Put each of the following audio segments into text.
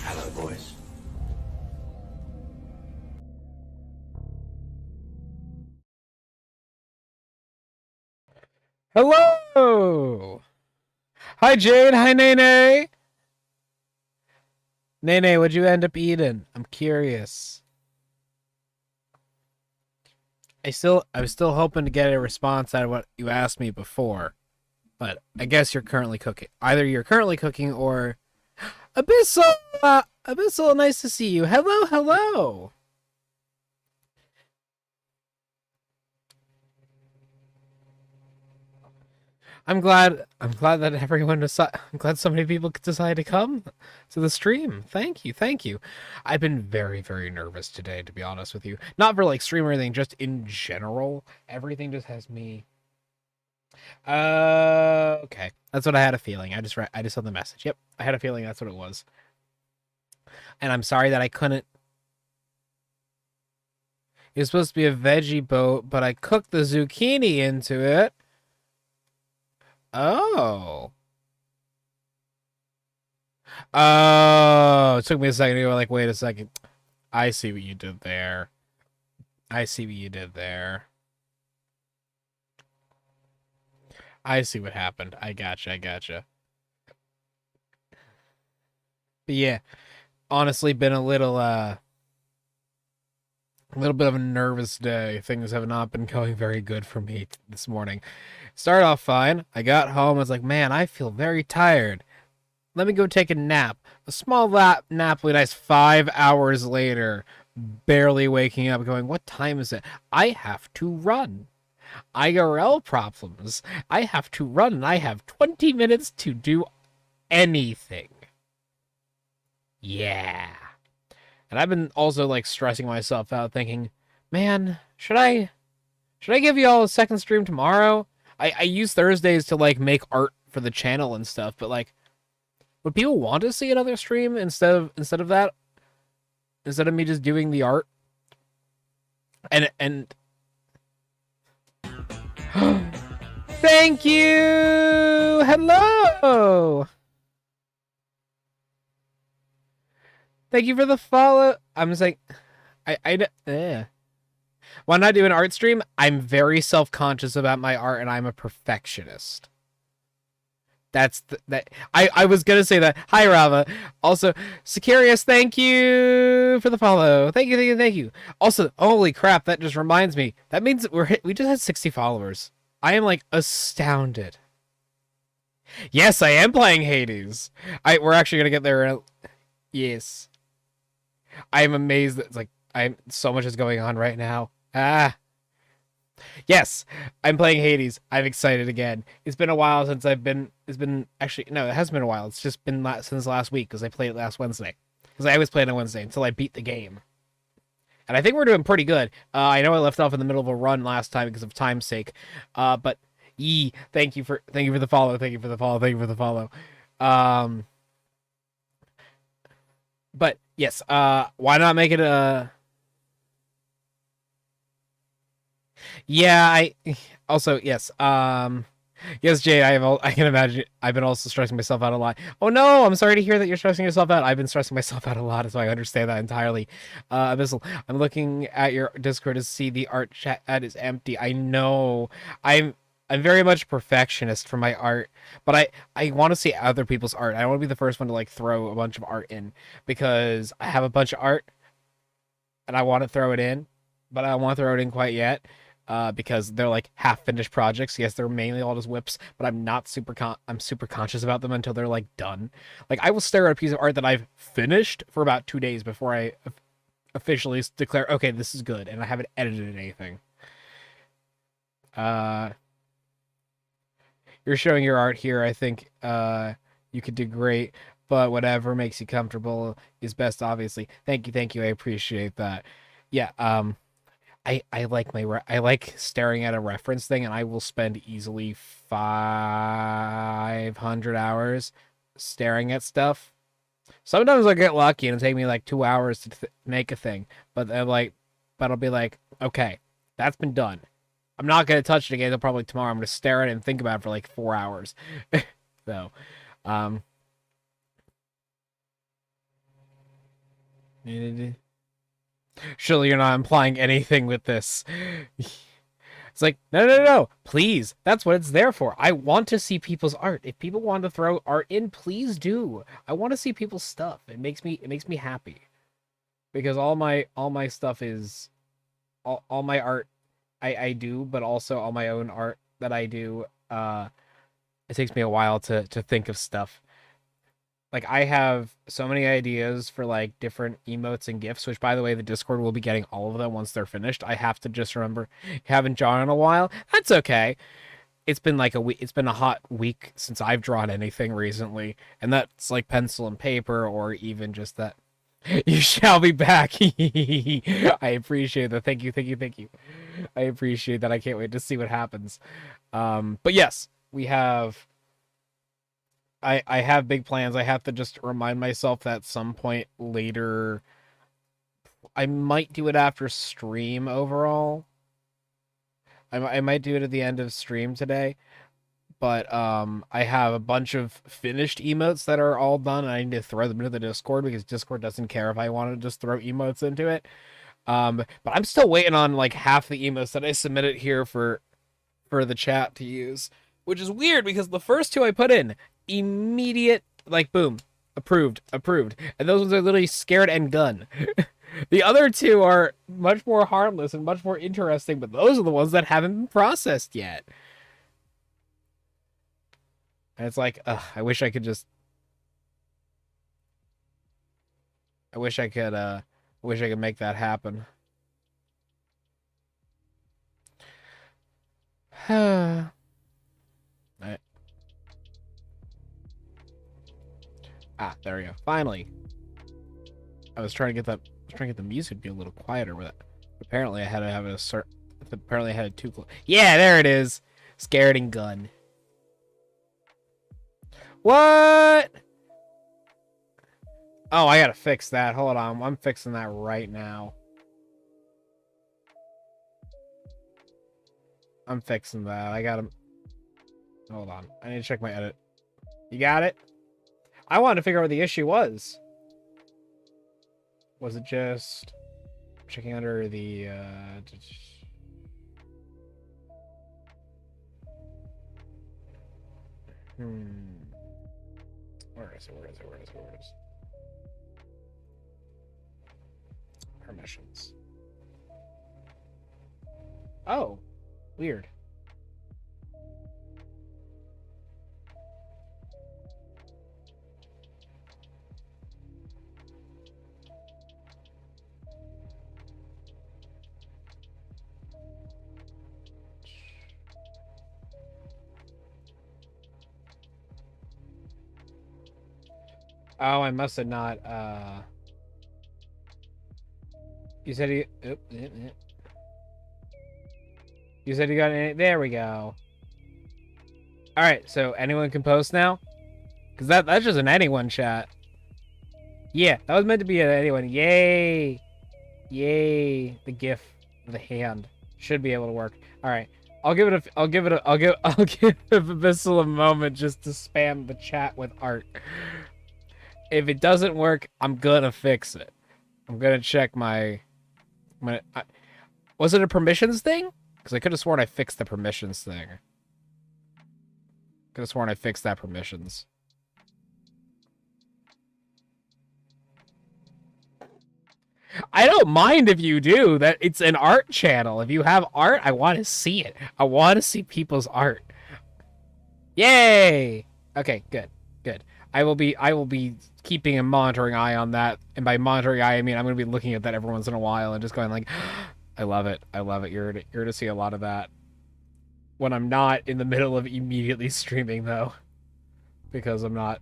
Hello, boys. Hello! Hi, Jade. Hi, Nene. Nene, what'd you end up eating? I'm curious. I was still hoping to get a response out of what you asked me before, but I guess you're currently cooking. Either you're currently cooking or Abyssal. Abyssal, nice to see you. Hello, hello. I'm glad that everyone decided. I'm glad so many people decided to come to the stream. Thank you, thank you. I've been very, very nervous today, to be honest with you. Not for like stream or anything, just in general. Everything just has me. Okay, that's what I had a feeling. I just saw the message. Yep, I had a feeling that's what it was. And I'm sorry that I couldn't. It was supposed to be a veggie boat, but I cooked the zucchini into it. Oh. Oh, it took me a second to go like, wait a second. I see what you did there. I see what you did there. I see what happened. I gotcha. But yeah, honestly, been a little bit of a nervous day. Things have not been going very good for me this morning. Started off fine. I got home. I was like, man, I feel very tired. Let me go take a nap. A small nap will be nice. 5 hours later, barely waking up, going, what time is it? I have to run. IRL problems. I have to run, and I have 20 minutes to do anything. Yeah. And I've been also like stressing myself out, thinking, man, should I give you all a second stream tomorrow? I use Thursdays to like make art for the channel and stuff, but like, would people want to see another stream instead of that? Instead of me just doing the art? And thank you! Hello! Thank you for the follow. I'm just like, when I do an art stream, I'm very self-conscious about my art, and I'm a perfectionist. That's that. I was gonna say that. Hi, Rava. Also, Sicarius, thank you for the follow. Thank you. Also, holy crap, that just reminds me. That means we just had 60 followers. I am like astounded. Yes, I am playing Hades. We're actually gonna get there. Yes. I am amazed that it's like so much is going on right now. Yes, I'm playing Hades. I'm excited again. It's been a while since I've been. It's been actually no, it hasn't been a while. It's just been since last week because I played it last Wednesday. Because I always play it on Wednesday until I beat the game, and I think we're doing pretty good. I know I left off in the middle of a run last time because of time's sake, but thank you for the follow. Thank you for the follow. Thank you for the follow. Um, but yes, why not make it a yeah, I also yes. Yes, Jay, I can imagine I've been also stressing myself out a lot. Oh no, I'm sorry to hear that you're stressing yourself out. I've been stressing myself out a lot, so I understand that entirely. Abyssal, I'm looking at your Discord to see the art chat is empty. I know. I'm I'm very much a perfectionist for my art, but I want to see other people's art. I don't want to be the first one to like throw a bunch of art in because I have a bunch of art and I want to throw it in, but I don't want to throw it in quite yet. Because they're like half finished projects. Yes, they're mainly all just whips, but I'm not I'm super conscious about them until they're like done. Like I will stare at a piece of art that I've finished for about 2 days before I officially declare, okay, this is good, and I haven't edited anything. Uh, you're showing your art here. I think you could do great, but whatever makes you comfortable is best. Obviously, thank you. I appreciate that. Yeah. I like I like staring at a reference thing, and I will spend easily 500 hours staring at stuff. Sometimes I get lucky and it'll take me like 2 hours to make a thing, but I'll be like, okay, that's been done. I'm not gonna touch it again until probably tomorrow. I'm gonna stare at it and think about it for like 4 hours. So, um, surely you're not implying anything with this. It's like, no. Please. That's what it's there for. I want to see people's art. If people want to throw art in, please do. I want to see people's stuff. It makes me happy. Because all my stuff is all my art I do, but also all my own art that I do, it takes me a while to think of stuff. Like I have so many ideas for like different emotes and gifs, which by the way, the Discord will be getting all of them once they're finished. I have to just remember haven't drawn in a while. That's okay. It's been like a week. It's been a hot week since I've drawn anything recently, and that's like pencil and paper, or even just that. You shall be back. I appreciate that. Thank you. I appreciate that. I can't wait to see what happens. But yes, we have I have big plans. I have to just remind myself that at some point later I might do it after stream overall. I might do it at the end of stream today, but I have a bunch of finished emotes that are all done and I need to throw them into the Discord because Discord doesn't care if I want to just throw emotes into it. But I'm still waiting on like half the emotes that I submitted here for the chat to use, which is weird because the first two I put in immediate like boom, approved, and those ones are literally scared and gun. The other two are much more harmless and much more interesting, but those are the ones that haven't been processed yet. And it's like, I wish I could just, I wish I could make that happen. I, there we go. Finally, I was trying to get that. I was trying to get the music to be a little quieter with it. Apparently, I had to have a certain. Apparently, I had it too close. Yeah, there it is. Scared and gun. What? Oh, I gotta fix that. Hold on, I'm fixing that right now. I'm fixing that. I gotta. Hold on. I need to check my edit. You got it? I wanted to figure out what the issue was. Was it just checking under the Where is it? Permissions. Oh, weird. Oh, I must have not, You said you... You said you got any... There we go. Alright, so anyone can post now? Because that's just an anyone chat. Yeah, that was meant to be an anyone. Yay! Yay! The GIF of the hand should be able to work. Alright. I'll give Abyssal a moment just to spam the chat with art. If it doesn't work, I'm gonna fix it. I'm gonna check my... was it a permissions thing? Because I could have sworn I fixed the permissions thing. Could have sworn I fixed that permissions. I don't mind if you do. That it's an art channel. If you have art, I want to see it. I want to see people's art. Yay! Okay, good. Good. I will be keeping a monitoring eye on that. And by monitoring eye, I mean I'm going to be looking at that every once in a while and just going like, I love it. I love it. You're to see a lot of that. When I'm not in the middle of immediately streaming, though. Because I'm not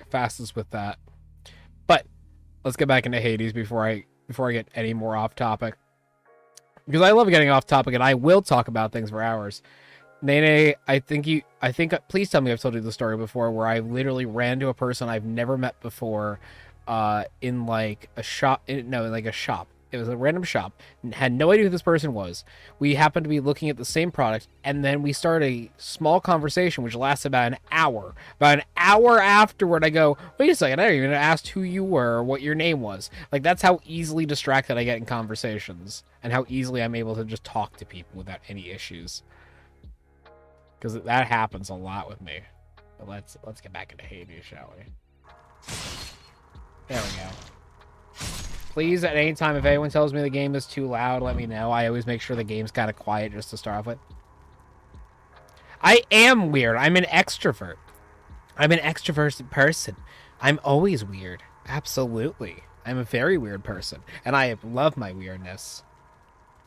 fastest with that. But let's get back into Hades before I get any more off topic. Because I love getting off topic, and I will talk about things for hours. Nene, please tell me I've told you the story before, where I literally ran to a person I've never met before, in like a shop. Like a shop. It was a random shop. Had no idea who this person was. We happened to be looking at the same product, and then we started a small conversation, which lasted about an hour. About an hour afterward, I go, wait a second, I didn't even ask who you were or what your name was. Like, that's how easily distracted I get in conversations, and how easily I'm able to just talk to people without any issues. Because that happens a lot with me. But let's get back into Hades, shall we? There we go. Please, at any time, if anyone tells me the game is too loud, let me know. I always make sure the game's kind of quiet just to start off with. I am weird. I'm an extrovert. I'm an extroverted person. I'm always weird. Absolutely. I'm a very weird person. And I love my weirdness.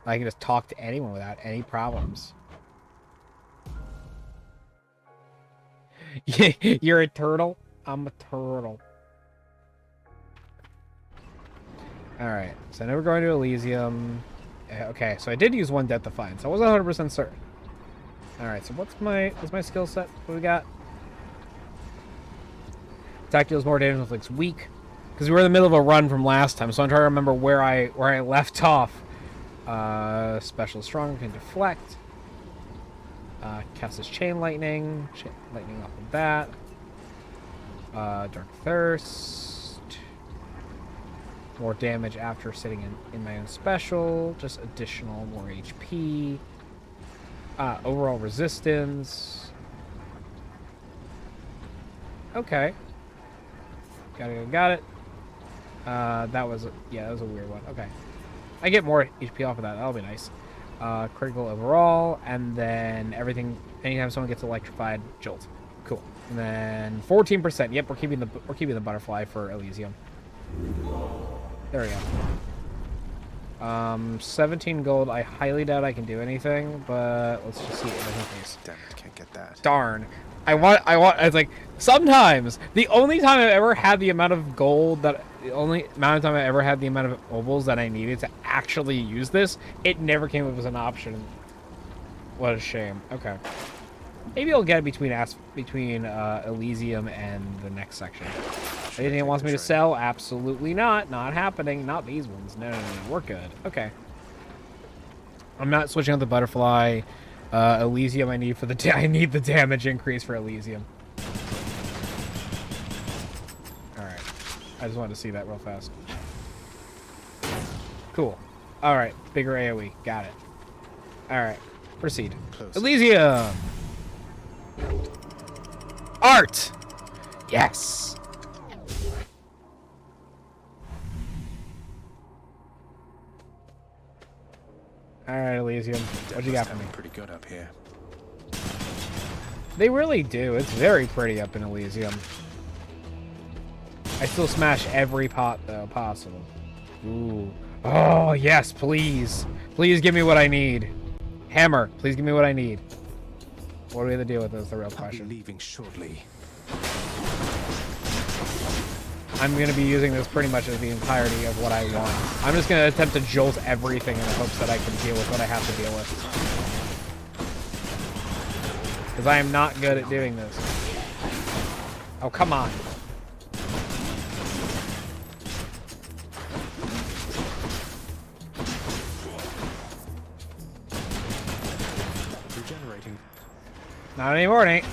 I can just talk to anyone without any problems. You're a turtle? I'm a turtle. Alright, so now we're going to Elysium. Okay, so I did use one Death Defiance. I wasn't 100% certain. Alright, so what's my skill set? What do we got? Attack deals more damage, inflicts weak. Because we were in the middle of a run from last time, so I'm trying to remember where I left off. Special strong, can deflect. Cast his chain lightning. Lightning off of that. Dark Thirst. More damage after sitting in my own special. Just additional, more HP. Overall resistance. Okay. Got it. That was a weird one. Okay. I get more HP off of that. That'll be nice. Critical overall, and then everything. Anytime someone gets electrified, jolt. Cool. And then 14%. Yep, we're keeping the butterfly for Elysium. There we go. 17 gold. I highly doubt I can do anything, but let's just see it. Damn it, can't get that. Darn. I was like, sometimes the only time I've ever had the amount of gold the only amount of time I ever had the amount of ovals that I needed to actually use this, it never came up as an option. What a shame. Okay. Maybe I'll get it between Elysium and the next section. Anything it wants me to sell? Absolutely not. Not happening. Not these ones. No. We're good. Okay. I'm not switching out the butterfly. Elysium I need I need the damage increase for Elysium. Alright. I just wanted to see that real fast. Cool. Alright. Bigger AoE. Got it. Alright. Proceed. Close. Elysium! Art! Yes! Alright, Elysium. What you got for me? Pretty good up here. They really do. It's very pretty up in Elysium. I still smash every pot, though, possible. Ooh. Oh, yes, please. Please give me what I need. Hammer, please give me what I need. What do we have to deal with is the real question. I'll be leaving shortly. I'm going to be using this pretty much as the entirety of what I want. I'm just going to attempt to jolt everything in the hopes that I can deal with what I have to deal with. Because I am not good at doing this. Oh, come on. Regenerating. Not anymore, Nate.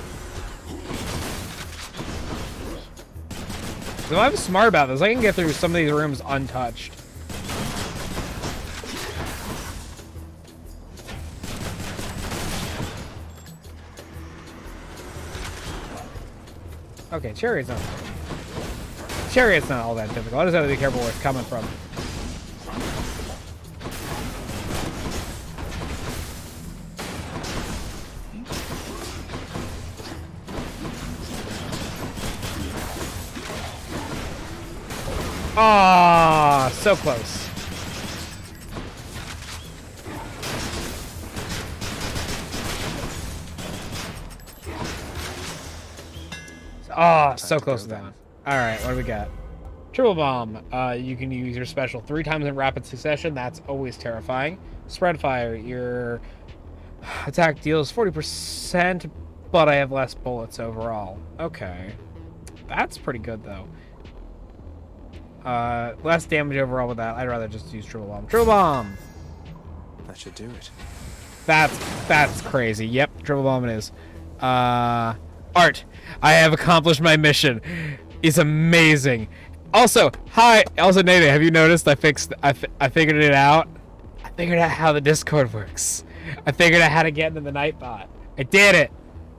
So I'm smart about this. I can get through some of these rooms untouched. Okay, Chariot's not all that difficult. I just have to be careful where it's coming from. Ah, so close. Ah, so close to that one. All right, what do we got? Triple bomb. You can use your special 3 times in rapid succession. That's always terrifying. Spread fire. Your attack deals 40%, but I have less bullets overall. Okay, that's pretty good though. Less damage overall with that. I'd rather just use triple bomb. Triple bomb. That should do it. That's crazy. Yep, triple bomb it is. Art. I have accomplished my mission. It's amazing. Also, hi. Also, Nate, have you noticed I figured it out? I figured out how the Discord works. I figured out how to get into the Nightbot. I did it.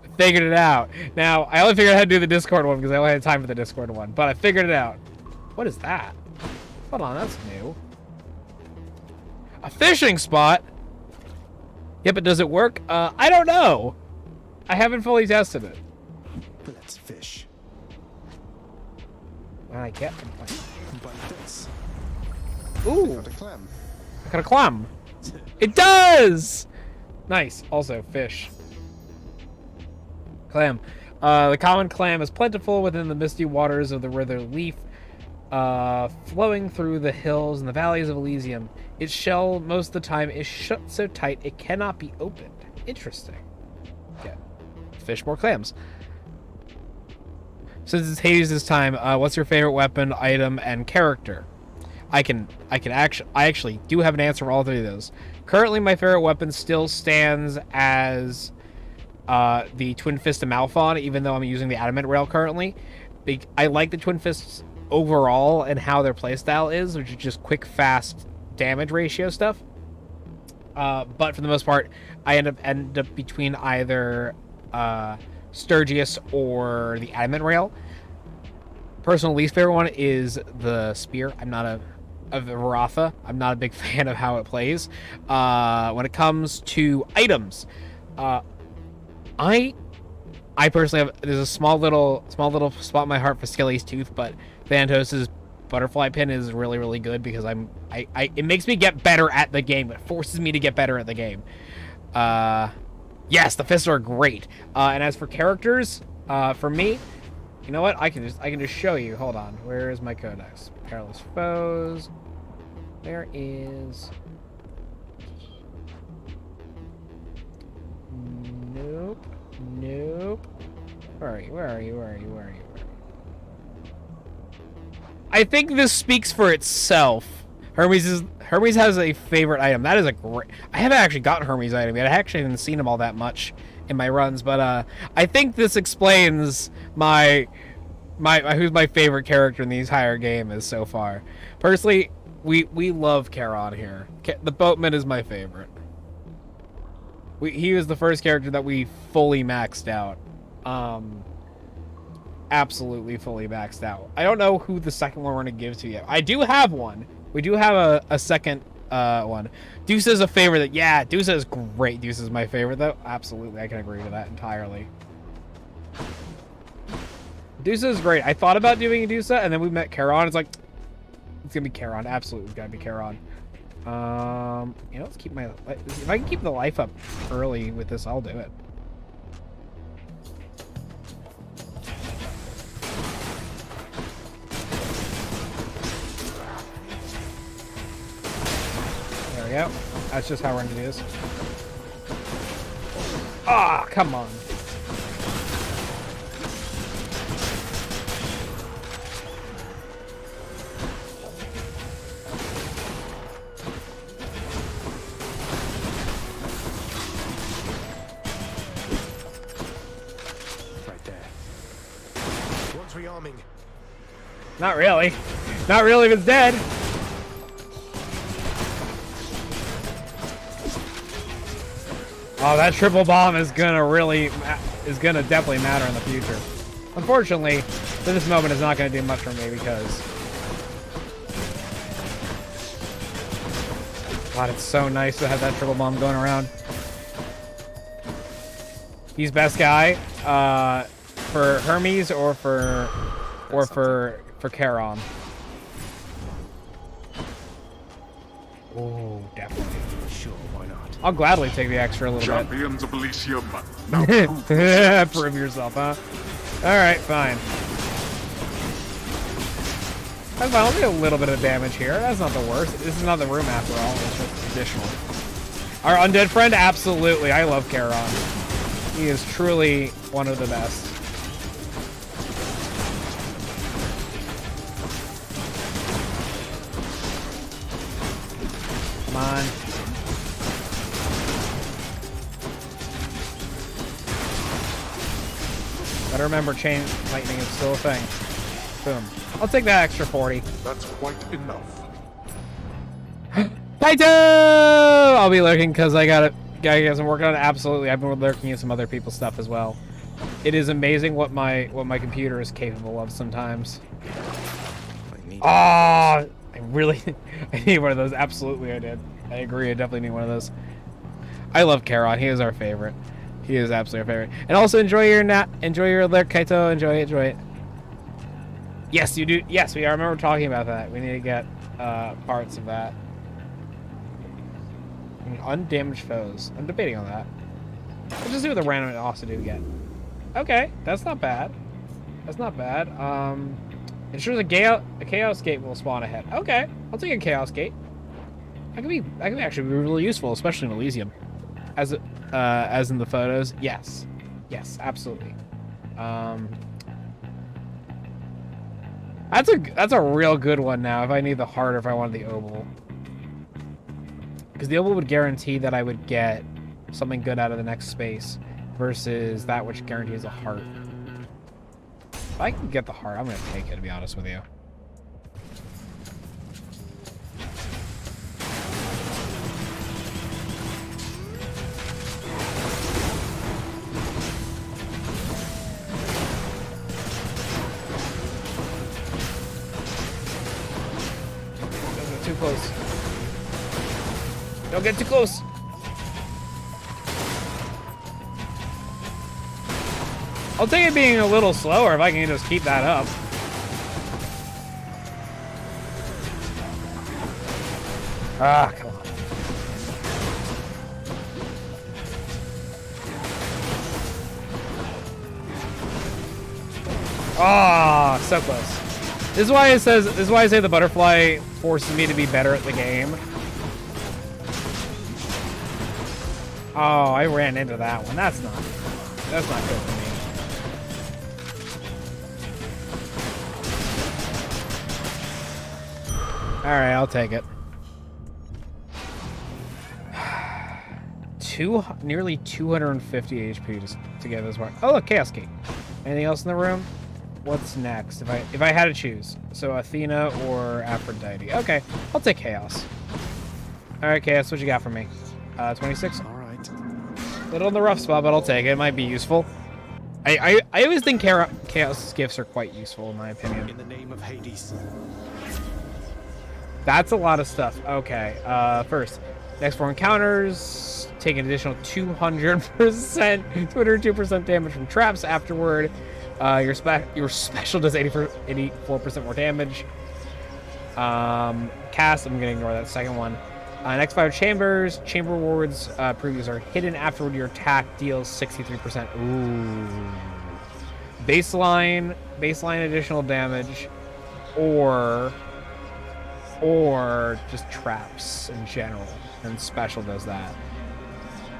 I figured it out. Now, I only figured out how to do the Discord one because I only had time for the Discord one, but I figured it out. What is that? Hold on, that's new. A fishing spot? Yeah, but does it work? I don't know. I haven't fully tested it. Let's fish. When I get But this. Ooh, Got a clam. I got a clam. It does! Nice. Also, fish. Clam. The common clam is plentiful within the misty waters of the river Leaf, flowing through the hills and the valleys of Elysium. Its shell, most of the time, is shut so tight it cannot be opened. Interesting. Yeah. Fish more clams. Since it's Hades this time, what's your favorite weapon, item, and character? I actually do have an answer for all 3 of those. Currently, my favorite weapon still stands as the Twin Fist of Malphon, even though I'm using the Adamant Rail currently. I like the Twin Fists overall and how their playstyle is, which is just quick, fast damage ratio stuff. But for the most part, I end up between either Sturgius or the Adamant Rail. Personal least favorite one is the Spear. I'm not of the Varatha. I'm not a big fan of how it plays. When it comes to items, I personally have, there's a small little spot in my heart for Skelly's Tooth, but Thanatos' butterfly pin is really, really good because it makes me get better at the game. It forces me to get better at the game. Yes, the fists are great. And as for characters, for me, you know what? I can just show you. Hold on. Where is my codex? Perilous foes. There is. Nope. Nope. Where are you? Where are you? Where are you? Where are you? I think this speaks for itself. Hermes has a favorite item. That is a great. I haven't actually gotten Hermes' item yet. I actually haven't seen him all that much in my runs, but I think this explains my who's my favorite character in the entire game is so far. Personally, we love Charon here. The boatman is my favorite. He was the first character that we fully maxed out. Absolutely fully maxed out. I don't know who the second one we're going to give to yet. I do have one. We do have a second one. Deuce is a favorite. Yeah, Deuce is great. Deuce is my favorite, though. Absolutely, I can agree to that entirely. Deuce is great. I thought about doing a Deuce, and then we met Charon. It's like, it's going to be Charon. Absolutely, it's got to be Charon. You know, let's keep my... If I can keep the life up early with this, I'll do it. Yep, that's just how we're gonna do this. Ah, come on. Right there. One's rearming. Not really. Not really if it's dead. Oh, that triple bomb is gonna definitely matter in the future. Unfortunately, for this moment, it's not gonna do much for me because... God, it's so nice to have that triple bomb going around. He's best guy, for Hermes or for Charon. Oh, definitely. Sure, why not? I'll gladly take the extra a little bit. Champions of Elysium. Now Prove yourself, huh? Alright, fine. That's fine. I'll do a little bit of damage here. That's not the worst. This is not the room after all. It's just additional. Our undead friend? Absolutely. I love Charon. He is truly one of the best. Come on. Gotta remember, chain lightning is still a thing. Boom. I'll take that extra 40. that's quite enough. Kaito! I'll be lurking because I got it. Guys, I'm working on it. Absolutely. I've been lurking at some other people's stuff as well. It is amazing what my computer is capable of sometimes. I really I need one of those. Absolutely I did. I agree. I definitely need one of those. I love Charon. He is our favorite. He is absolutely our favorite. And also enjoy your lurk, Kaito. Enjoy it. Yes, you do. Yes, we are. I remember talking about that. We need to get parts of that. Undamaged foes. I'm debating on that. Let's just see what the random also do get. Okay, that's not bad. That's not bad. Ensures a chaos gate will spawn ahead. Okay, I'll take a chaos gate. That could be actually really useful, especially in Elysium. As in the photos. Yes, absolutely. That's a real good one now. If I need the heart or if I wanted the oval. Because the oval would guarantee that I would get something good out of the next space versus that which guarantees a heart. If I can get the heart, I'm going to take it, to be honest with you. Don't get too close. Don't get too close. I'll take it being a little slower if I can just keep that up. Ah, come on. Ah, so close. This is why I say the butterfly forces me to be better at the game. Oh, I ran into that one. That's not good for me. Alright, I'll take it. Nearly 250 HP just to get this one. Oh, look, Chaos Gate. Anything else in the room? What's next? If I had to choose. So Athena or Aphrodite. Okay, I'll take Chaos. Alright, Chaos, what you got for me? 26? All right. Little in the rough spot, but I'll take it. It might be useful. I always think Chaos gifts are quite useful, in my opinion. In the name of Hades. That's a lot of stuff. Okay, first, next 4 encounters, take an additional 202% damage from traps afterward. Your special does 84% more damage. Cast, I'm gonna ignore that second one. Next 5 chambers, chamber wards previews are hidden afterward. Your attack deals 63%. Ooh. Baseline additional damage, or just traps in general. And special does that.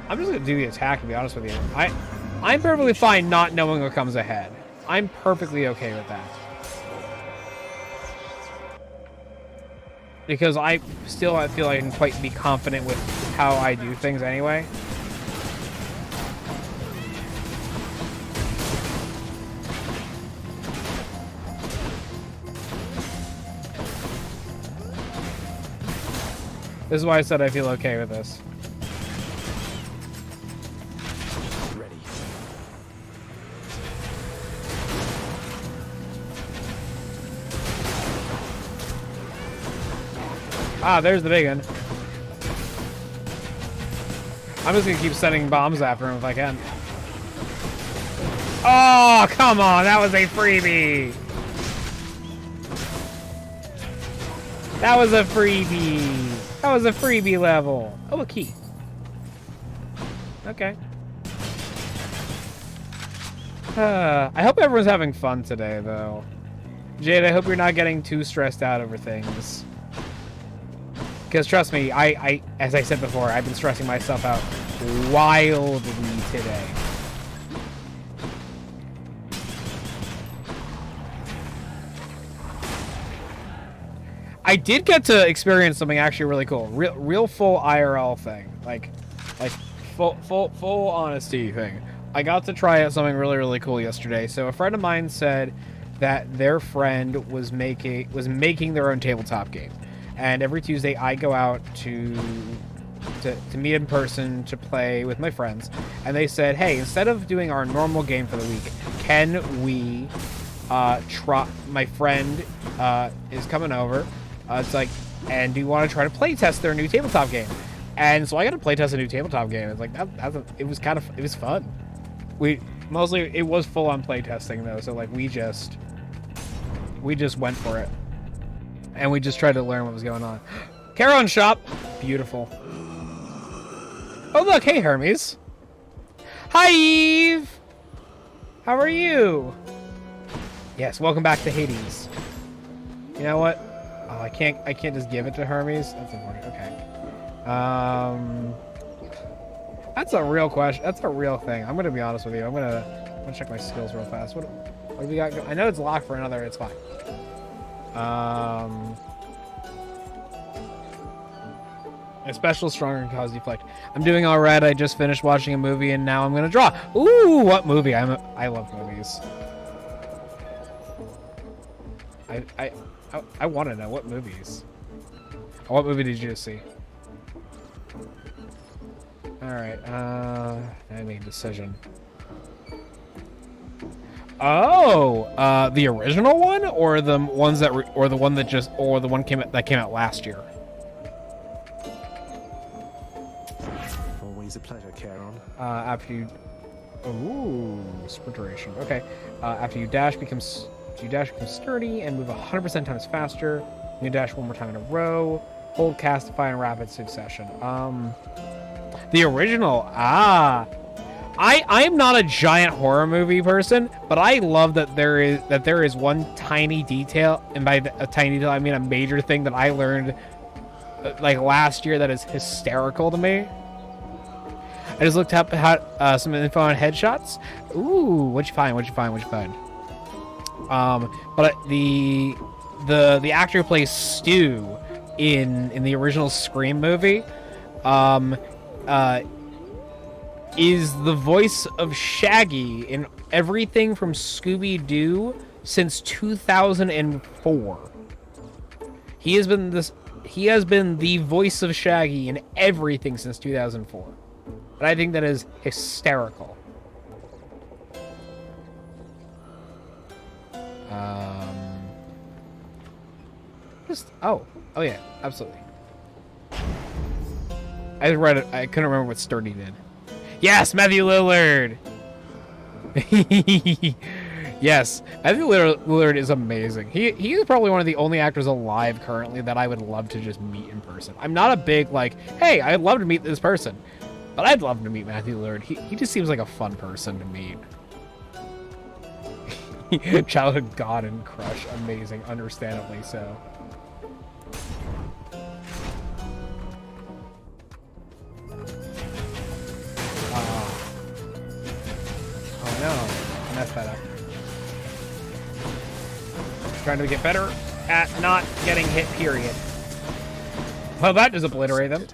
I'm just gonna do the attack, to be honest with you. I'm perfectly fine not knowing what comes ahead. I'm perfectly okay with that. Because I feel like I can quite be confident with how I do things anyway. This is why I said I feel okay with this. Ready. Ah, there's the big one. I'm just gonna keep setting bombs after him if I can. Oh, come on, that was a freebie. That was a freebie. That was a freebie level. Oh, a key. Okay. I hope everyone's having fun today, though. Jade, I hope you're not getting too stressed out over things. Because trust me, as I said before, I've been stressing myself out wildly today. I did get to experience something actually really cool. Real full IRL thing. Like full honesty thing. I got to try out something really cool yesterday. So a friend of mine said that their friend was making their own tabletop game. And every Tuesday I go out to meet in person to play with my friends. And they said, hey, instead of doing our normal game for the week, can we try, my friend is coming over. It's like, and do you want to try to play test their new tabletop game? And so I got to play test a new tabletop game. It's like it was fun. It was full on play testing though. So like we just went for it, and we just tried to learn what was going on. Charon shop, beautiful. Oh look, hey Hermes. Hi Eve. How are you? Yes, welcome back to Hades. You know what? Oh, I can't just give it to Hermes. That's important. Okay. That's a real question. That's a real thing. I'm gonna be honest with you. I'm gonna check my skills real fast. What do we got? I know it's locked for another. It's fine. A special stronger can cause deflect. I'm doing all right. I just finished watching a movie and now I'm gonna draw. Ooh, what movie? I love movies. I want to know what movies. What movie did you just see? All right. I made a decision. Oh, the original one, or the ones that, or the one that just, or the one that came out last year. Always a pleasure, Charon. After you, ooh, sprint duration. Okay. After you dash becomes sturdy and move 100% times faster. You dash one more time in a row. Hold, castify in rapid succession. The original. I'm not a giant horror movie person, but I love that there is one tiny detail, and by a tiny detail I mean a major thing that I learned like last year that is hysterical to me. I just looked up some info on headshots. Ooh, what'd you find? But the actor who plays Stu in the original Scream movie, is the voice of Shaggy in everything from Scooby-Doo since 2004. He has been the voice of Shaggy in everything since 2004. And I think that is hysterical. Oh yeah, absolutely. I read it. I couldn't remember what Sturdy did. Yes, Matthew Lillard. Yes, Matthew Lillard is amazing. He is probably one of the only actors alive currently that I would love to just meet in person. I'm not a big like, hey, I'd love to meet this person, but I'd love to meet Matthew Lillard. He just seems like a fun person to meet. Childhood god and crush, amazing, understandably so. messed that up. Trying to get better at not getting hit, period. Well, that does obliterate them.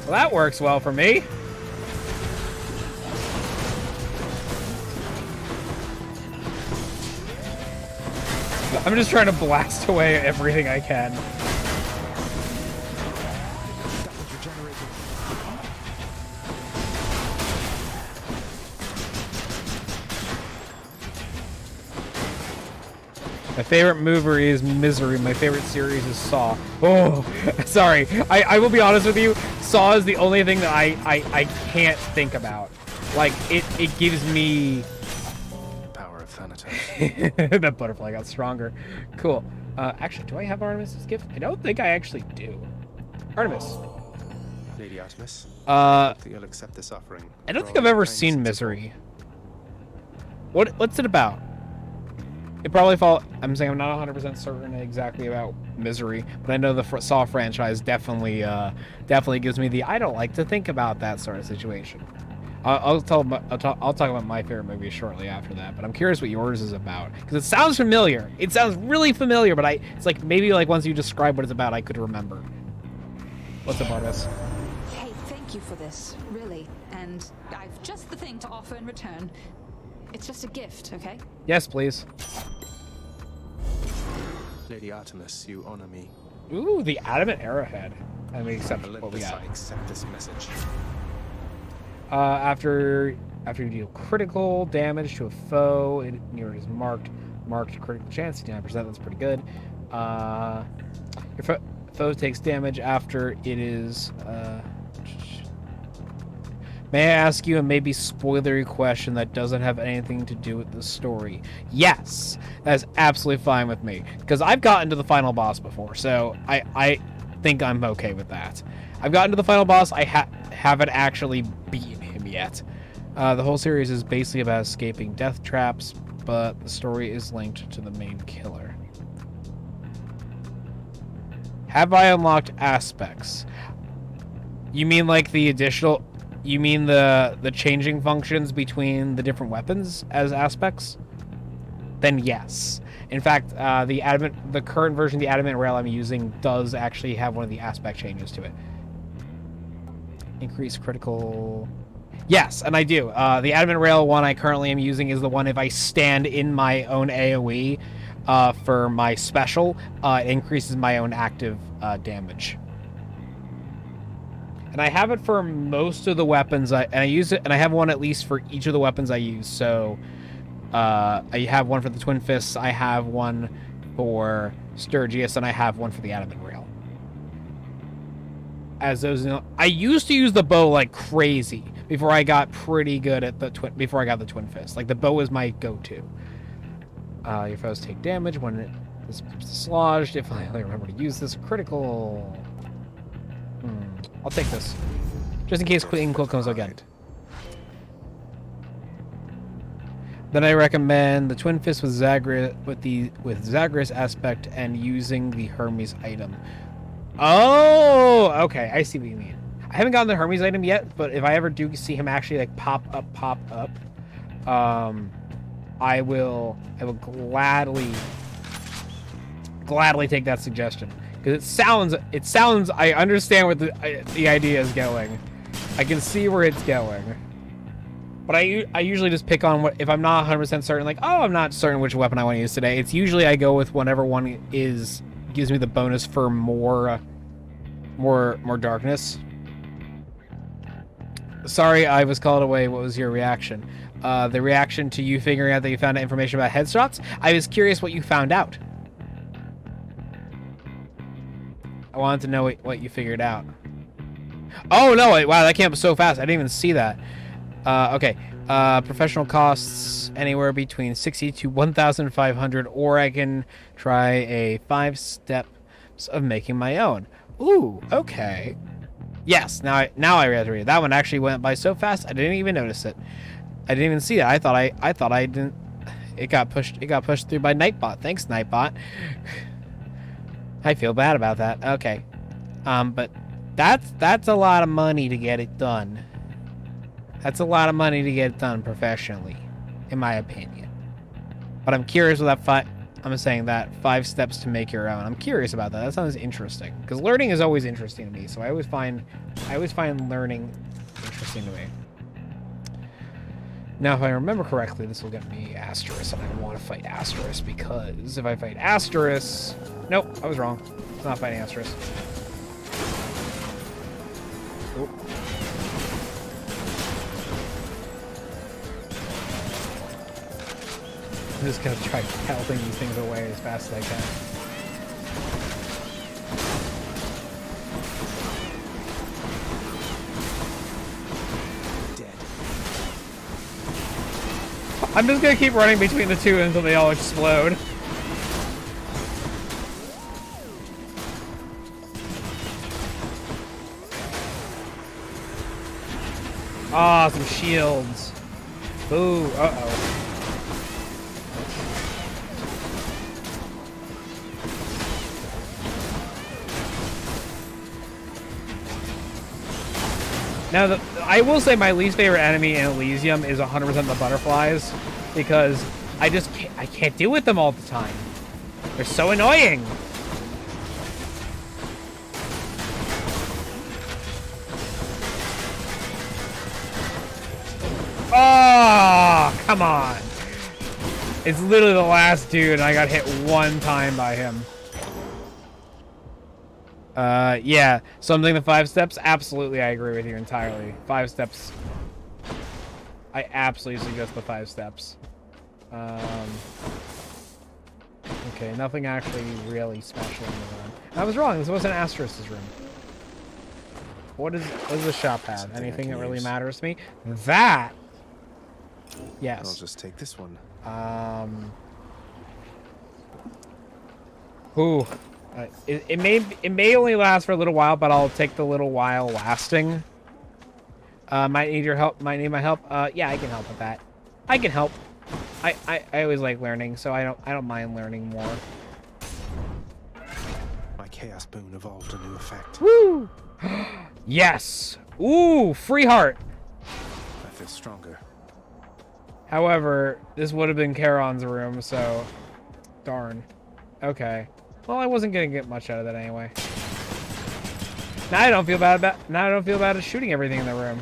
Well, that works well for me. I'm just trying to blast away everything I can. My favorite movie is Misery. My favorite series is Saw. Oh, sorry. I will be honest with you. Saw is the only thing that I can't think about. Like, it gives me... Power of Thanatos. That butterfly got stronger. Cool. Actually, do I have Artemis's gift? I don't think I actually do. Artemis. Lady Artemis. I That you'll accept this offering. don't think I've ever seen Misery. What's it about? It probably I'm saying I'm not 100% certain exactly about Misery, but I know the Saw franchise definitely gives me the I don't like to think about that sort of situation. I'll talk about my favorite movie shortly after that, but I'm curious what yours is about because it sounds familiar. It sounds really familiar, but it's like maybe like once you describe what it's about, I could remember. What's up, Artemis? Hey, thank you for this, really. And I've just the thing to offer in return. It's just a gift, okay? Yes, please. Lady Artemis, you honor me. Ooh, the adamant arrowhead. I mean, accept what we got. I accept this message. After you deal critical damage to a foe, it near is marked critical chance, 69%. That's pretty good. Your foe takes damage after it is. May I ask you a maybe spoilery question that doesn't have anything to do with the story? Yes, that's absolutely fine with me because I've gotten to the final boss before, so I think I'm okay with that. I've gotten to the final boss. I haven't actually beaten him yet. The whole series is basically about escaping death traps, but the story is linked to the main killer. Have I unlocked aspects? You mean like the additional... You mean the changing functions between the different weapons as aspects? Then yes. In fact, the current version of the adamant rail I'm using does actually have one of the aspect changes to it. Increase critical... Yes, and I do. The adamant rail one I currently am using is the one if I stand in my own AoE for my special, it increases my own active damage. And I have it for most of the weapons, and I use it, and I have one at least for each of the weapons I use. So, I have one for the Twin Fists, I have one for Sturgius, and I have one for the Adamant Rail. As those, I used to use the bow like crazy before I got pretty good at before I got the Twin Fist. Like the bow is my go-to. Your foes take damage when it is dislodged. If I only remember to use this critical. I'll take this, just in case Queen Quill comes again. Then I recommend the Twin Fist with Zagreus with Zagreus aspect and using the Hermes item. Oh, okay, I see what you mean. I haven't gotten the Hermes item yet, but if I ever do see him actually like pop up, I will gladly take that suggestion. Because it sounds, I understand where the idea is going. I can see where it's going. But I usually just pick on what, if I'm not 100% certain, like, oh, I'm not certain which weapon I want to use today. It's usually I go with whatever one gives me the bonus for more darkness. Sorry, I was called away. What was your reaction? The reaction to you figuring out that you found out information about headshots? I was curious what you found out. I wanted to know what you figured out. Oh, no. Wow, that came up so fast. I didn't even see that. Okay. Professional costs anywhere between 60 to 1,500, or I can try a 5 steps of making my own. Ooh, okay. Yes, now I read it. That one actually went by so fast I didn't even notice it. I didn't even see that. I thought I didn't. It got pushed through by Nightbot. Thanks, Nightbot. I feel bad about that. Okay. But that's a lot of money to get it done. That's a lot of money to get done professionally, in my opinion. But I'm curious with that I'm saying that 5 steps to make your own. I'm curious about that. That sounds interesting. Because learning is always interesting to me. So I always find learning interesting to me. Now, if I remember correctly, this will get me Asterisk, and I want to fight Asterisk because if I fight Asterisk... Nope, I was wrong. It's not fighting Asterisk. Oh. I'm just gonna try pelting these things away as fast as I can. Dead. I'm just gonna keep running between the two until they all explode. Ah, some shields. Ooh, uh-oh. Now, I will say my least favorite enemy in Elysium is 100% the butterflies, because I can't deal with them all the time. They're so annoying. Oh, come on. It's literally the last dude, and I got hit one time by him. Yeah. Something the 5 steps? Absolutely, I agree with you entirely. 5 steps. I absolutely suggest the 5 steps. Okay, nothing actually really special in the room. I was wrong, this wasn't Asterisk's room. What does the shop have? Something Anything that really use. matters to me? That! Yes. I'll just take this one. Ooh. It may only last for a little while, but I'll take the little while lasting. Might need your help. Might need my help. Yeah, I can help with that. I can help. I always like learning, so I don't mind learning more. My chaos boon evolved a new effect. Woo! Yes. Ooh, free heart. I feel stronger. However, this would have been Charon's room, so darn. Okay. Well, I wasn't gonna get much out of that anyway. Now I don't feel bad about shooting everything in the room.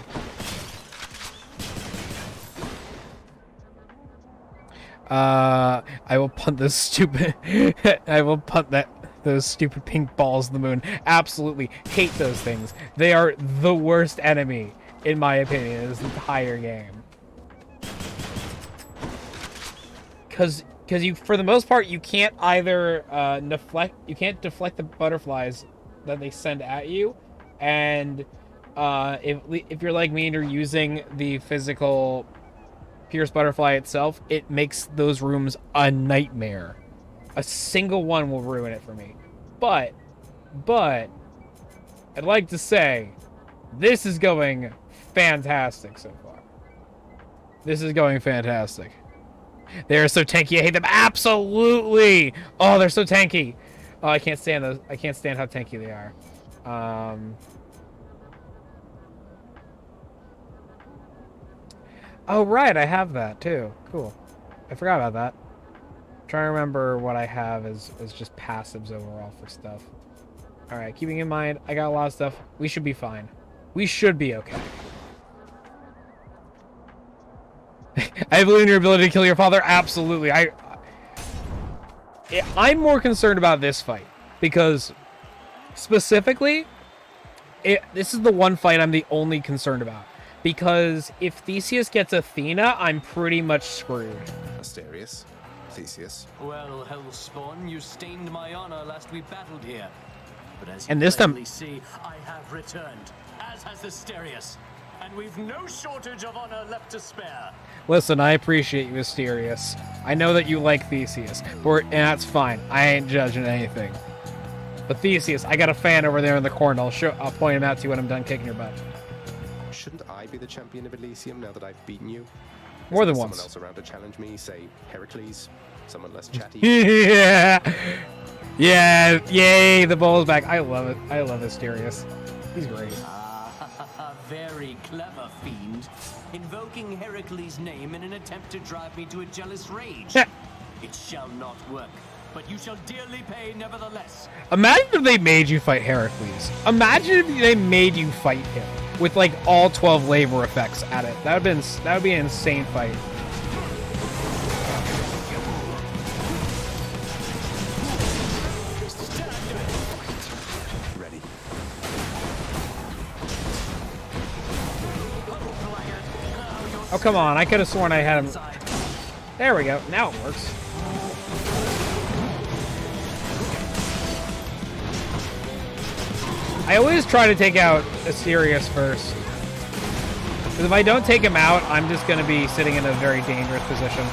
I will punt this stupid. I will punt those stupid pink balls in the moon. Absolutely hate those things. They are the worst enemy, in my opinion, in this entire game. Because you, for the most part, you can't either deflect the butterflies that they send at you, and if you're like me and you're using the physical Pierce butterfly itself, it makes those rooms a nightmare. A single one will ruin it for me. But I'd like to say this is going fantastic so far. This is going fantastic. They're so tanky. I hate them. Absolutely. Oh, they're so tanky. Oh, I can't stand those. I can't stand how tanky they are. Oh, right. I have that too. Cool. I forgot about that. I'm trying to remember what I have as just passives overall for stuff. All right. Keeping in mind, I got a lot of stuff. We should be fine. We should be okay. I believe in your ability to kill your father. Absolutely. I'm more concerned about this fight because specifically, this is the one fight I'm the only concerned about. Because if Theseus gets Athena, I'm pretty much screwed. Asterius. Theseus. Well, Hellspawn, you stained my honor last we battled here. But as you And this time- plainly see, I have returned, as has Asterius. And we've no shortage of honor left to spare. Listen, I appreciate you, Asterius. I know that you like Theseus, and that's fine. I ain't judging anything. But Theseus, I got a fan over there in the corner. I'll point him out to you when I'm done kicking your butt. Shouldn't I be the champion of Elysium now that I've beaten you? More than Is there once. Someone else around to challenge me, say Heracles, someone less chatty. Yeah, yeah, yay! The ball's back. I love it. I love Asterius. He's great. Very clever, fiend. invoking Heracles' name in an attempt to drive me to a jealous rage. It shall not work, but you shall dearly pay nevertheless. Imagine if they made you fight Heracles. Imagine if they made you fight him with like all 12 labor effects at it. That would be an insane fight. Ready. Oh, come on. I could have sworn I had him. There we go. Now it works. I always try to take out Asterius first. Because if I don't take him out, I'm just going to be sitting in a very dangerous position.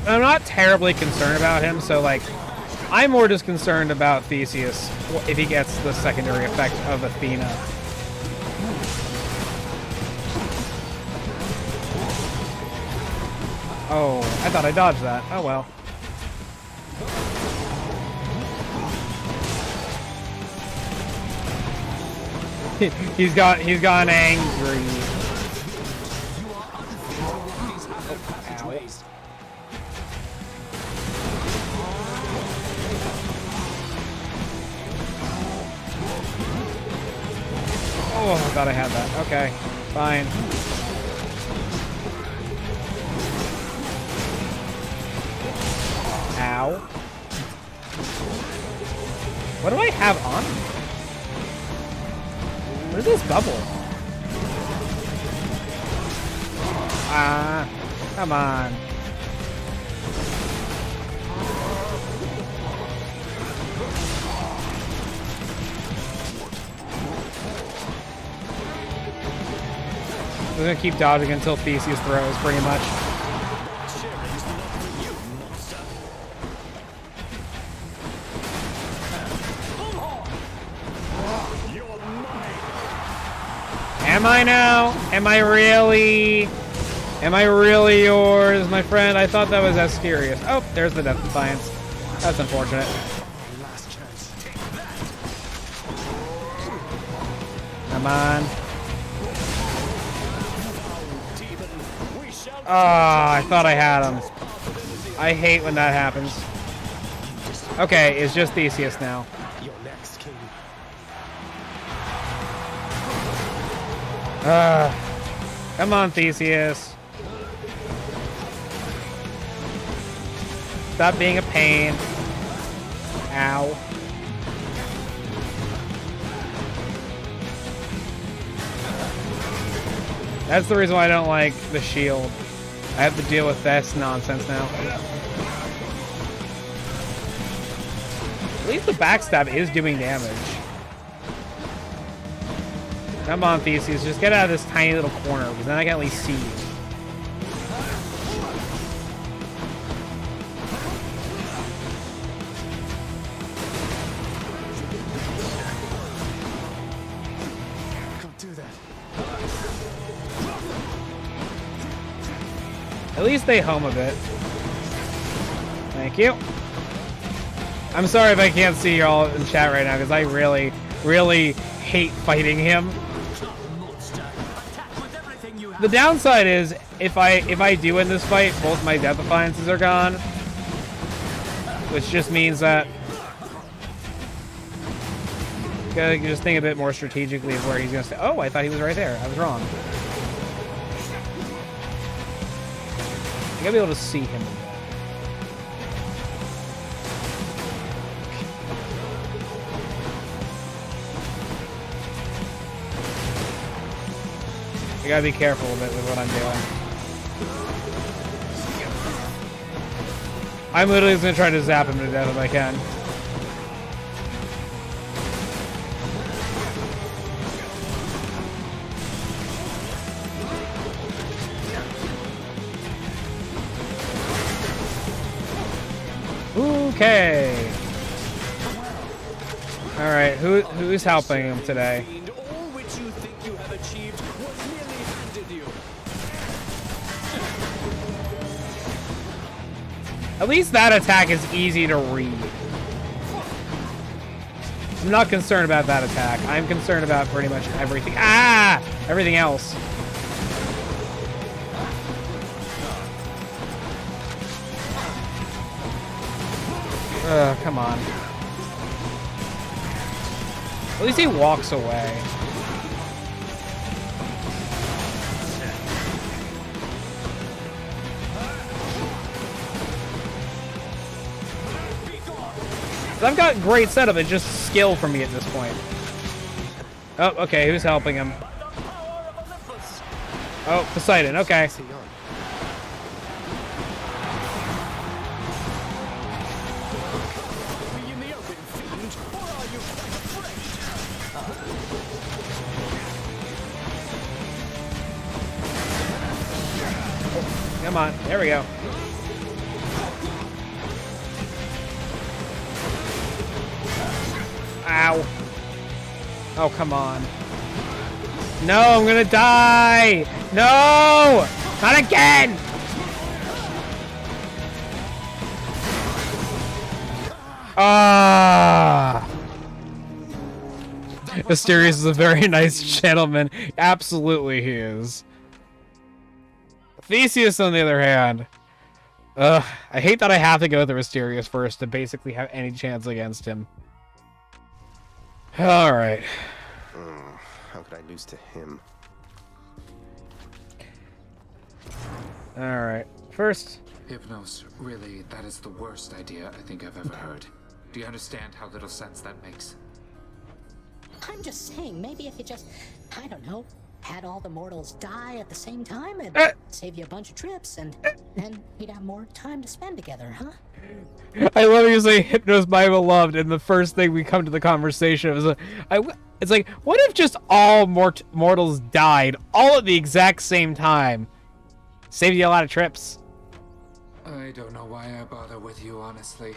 I'm not terribly concerned about him, so like, I'm more just concerned about Theseus if he gets the secondary effect of Athena. Oh, I thought I dodged that. Oh well. He's gone angry. Passageways. Oh, I thought I had that. Okay, fine. Ow. What do I have on me? What is this bubble? Ah, come on. I'm gonna keep dodging until Theseus throws, pretty much. Am I now? Am I really? Am I really yours, my friend? I thought that was Asterius. Oh, there's the Death Defiance. That's unfortunate. Last chance. Come on. Ah, I thought I had him. I hate when that happens. Okay, it's just Theseus now. You're next, king. Come on, Theseus. Stop being a pain. Ow. That's the reason why I don't like the shield. I have to deal with this nonsense now. At least the backstab is doing damage. Come on, Theseus. Just get out of this tiny little corner, because then I can at least see you. Can't do that. At least stay home a bit. Thank you. I'm sorry if I can't see you all in chat right now, because I really, really hate fighting him. The downside is, if I do win this fight, both my Death Defiances are gone. Which just means that... Gotta just think a bit more strategically of where he's gonna stay. Oh, I thought he was right there. I was wrong. I gotta be able to see him. I gotta be careful a bit with what I'm doing. I'm literally just gonna try to zap him to death if I can. Okay. All right, who's helping him today? All which you think you have achieved was merely handed you. At least that attack is easy to read. I'm not concerned about that attack. I'm concerned about pretty much everything. Ah! Everything else. Come on. At least he walks away. I've got great setup, it's just skill for me at this point. Oh, okay, who's helping him? Oh, Poseidon, okay. Come on, there we go. Ow. Oh, come on. No, I'm gonna die! No! Not again! Ah! Asterius is a very nice gentleman. Absolutely he is. Theseus, on the other hand. I hate that I have to go through Asterius first to basically have any chance against him. Alright. How could I lose to him? Alright. First. Hypnos, really, that is the worst idea I think I've ever heard. Do you understand how little sense that makes? I'm just saying, maybe if you just, I don't know, had all the mortals die at the same time and save you a bunch of trips, and then you'd have more time to spend together, huh? I love you say Hypnos, my beloved, and the first thing we come to the conversation is it's like, what if just all mortals died all at the exact same time? Saved you a lot of trips. I don't know why I bother with you, honestly.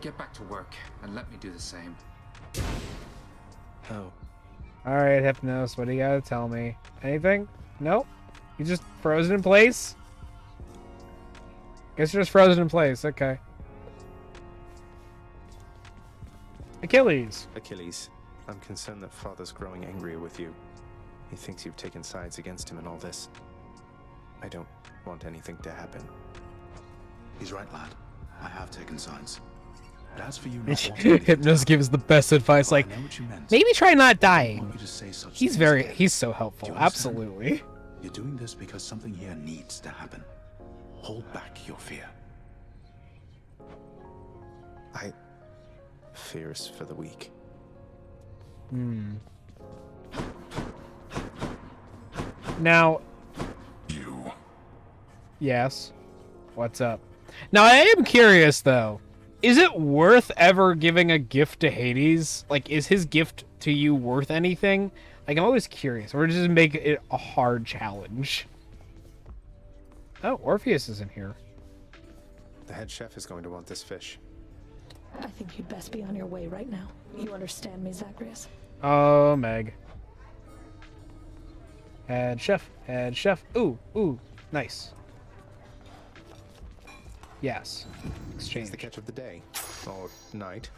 Get back to work and let me do the same. Oh. Alright, Hypnos, what do you gotta tell me? Anything? Nope. You just frozen in place? Guess you're just frozen in place, okay. Achilles. Achilles, I'm concerned that Father's growing angrier with you. He thinks you've taken sides against him in all this. I don't want anything to happen. He's right, lad. I have taken sides. But as for you not wanting Hypnos gives the best advice, like, I know what you meant. maybe try not I dying. want you to say such He's things. he's so helpful, Do you understand? absolutely. You're doing this because something here needs to happen. Hold back your fear. Fear is for the weak. Now, You. yes. What's up? Now, I am curious, though. Is it worth ever giving a gift to Hades? Like, is his gift to you worth anything? Like, I'm always curious. Or just make it a hard challenge? Oh, Orpheus is in here. The head chef is going to want this fish. I think you'd best be on your way right now. You understand me, Zagreus? Oh, Meg. Head chef. Head chef. Ooh, ooh. Nice. Yes. It's Exchange. the catch of the day. Or night.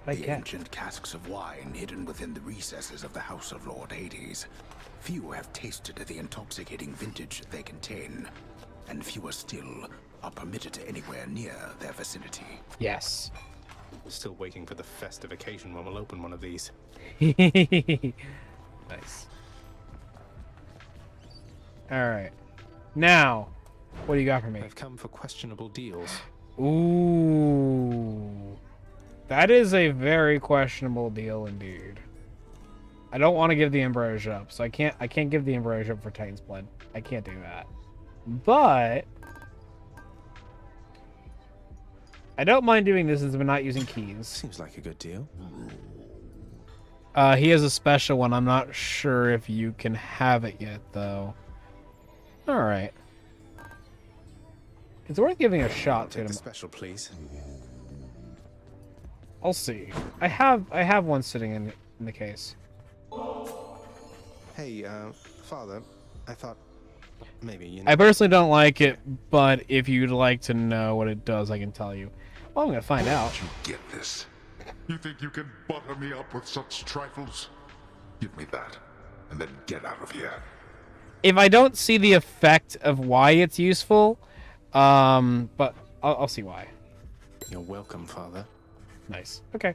I The can. ancient casks of wine hidden within the recesses of the House of Lord Hades. Few have tasted the intoxicating vintage they contain, and fewer still are permitted anywhere near their vicinity. Yes. Still waiting for the festive occasion when we'll open one of these. Nice. Alright. Now, what do you got for me? I've come for questionable deals. Ooh. That is a very questionable deal indeed. I don't want to give the ambrosia up, so I can't give the ambrosia up for Titan's Blood. I can't do that. But I don't mind doing this since I'm not using keys. Seems like a good deal. He has a special one. I'm not sure if you can have it yet, though. Alright. It's worth giving a shot to Take him. the special, please. I'll see. I have one sitting in the case. Hey, Father, I thought... Maybe, you know. I personally don't like it, but if you'd like to know what it does, I can tell you. Well, I'm gonna find out. You get this? You think you can butter me up with such trifles? Give me that, and then get out of here. If I don't see the effect of why it's useful, but I'll see why. You're welcome, Father. Nice. Okay.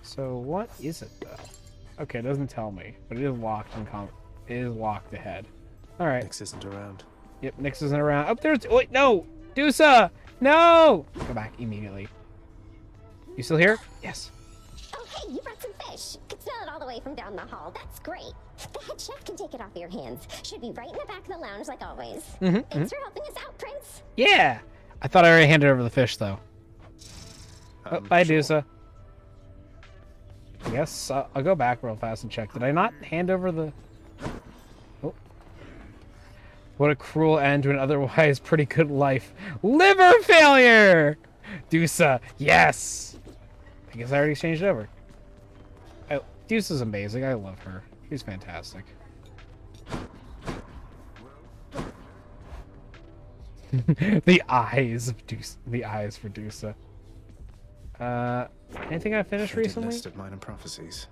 So what is it though? Okay, it doesn't tell me, but it is locked and it is locked ahead. All right. Nix isn't around. Yep, Nix isn't around. Oh, there's. Wait, no, Dusa, no! Go back immediately. You still here? Yes. Oh, hey, you brought some fish. Could smell it all the way from down the hall. That's great. The head chef can take it off your hands. Should be right in the back of the lounge like always. Thanks for helping us out, Prince. Yeah. I thought I already handed over the fish though. Oh, bye, sure. Dusa. I guess I'll go back real fast and check. Did I not hand over the... Oh. What a cruel end to an otherwise pretty good life. Liver failure! Dusa, yes! I guess I already changed it over. Oh, Dusa's amazing. I love her. She's fantastic. The eyes of Dusa. The eyes for Dusa. Anything I finished recently? List of minor prophecies.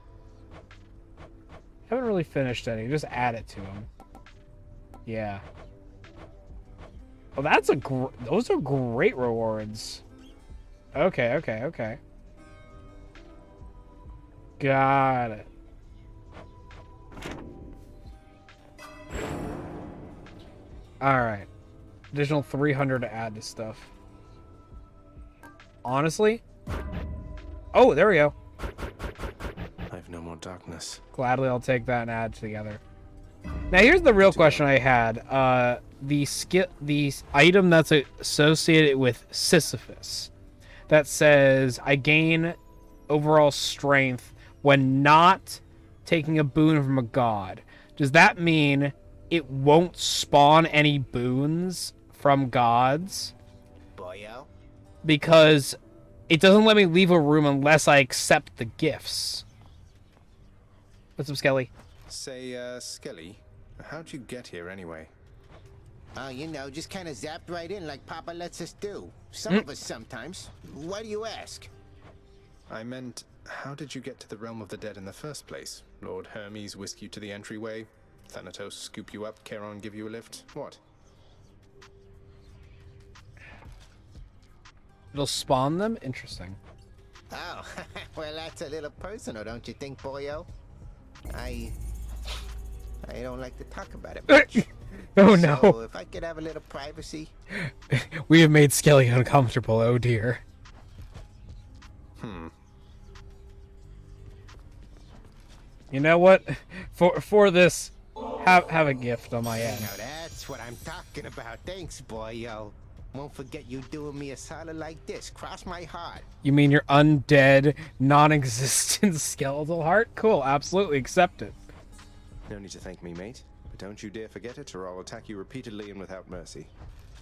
Haven't really finished any. Just add it to them. Yeah. Oh, that's a those are great rewards. Okay, okay, okay. Got it. All right. Additional 300 to add to stuff. Honestly? Oh, there we go. I have no more darkness. Gladly, I'll take that and add together. Now, here's the real question I had. The item that's associated with Sisyphus that says I gain overall strength when not taking a boon from a god. Does that mean it won't spawn any boons from gods? Boyo? Because it doesn't let me leave a room unless I accept the gifts. What's up, Skelly? Say, Skelly, how'd you get here anyway? Oh, you know, just kind of zapped right in like Papa lets us do. Some of us sometimes. Why do you ask? I meant, how did you get to the realm of the dead in the first place? Lord Hermes whisk you to the entryway? Thanatos scoop you up, Charon give you a lift? What? It'll spawn them? Interesting. Oh, well, that's a little personal, don't you think, Boyo? I don't like to talk about it much. Oh, so no. if I could have a little privacy. We have made Skelly uncomfortable, oh dear. You know what? For this, have a gift on my end. Now that's what I'm talking about. Thanks, Boyo. Won't forget you doing me a solid like this. Cross my heart. You mean your undead, non-existent skeletal heart? Cool, absolutely accept it. No need to thank me, mate. But don't you dare forget it, or I'll attack you repeatedly and without mercy.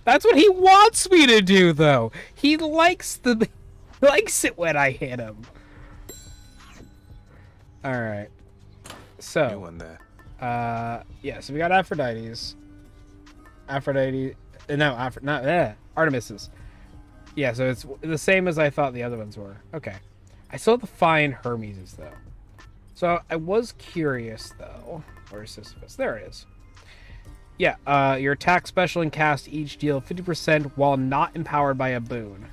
That's what he wants me to do, though. He likes it when I hit him. All right. So. New one there. Yeah. So we got Aphrodite's. Artemis's. Yeah. So it's the same as I thought the other ones were. Okay. I still have to find Hermes's though. So I was curious though. Where's Sisyphus? There it is. Yeah, your attack, special, and cast each deal 50% while not empowered by a boon.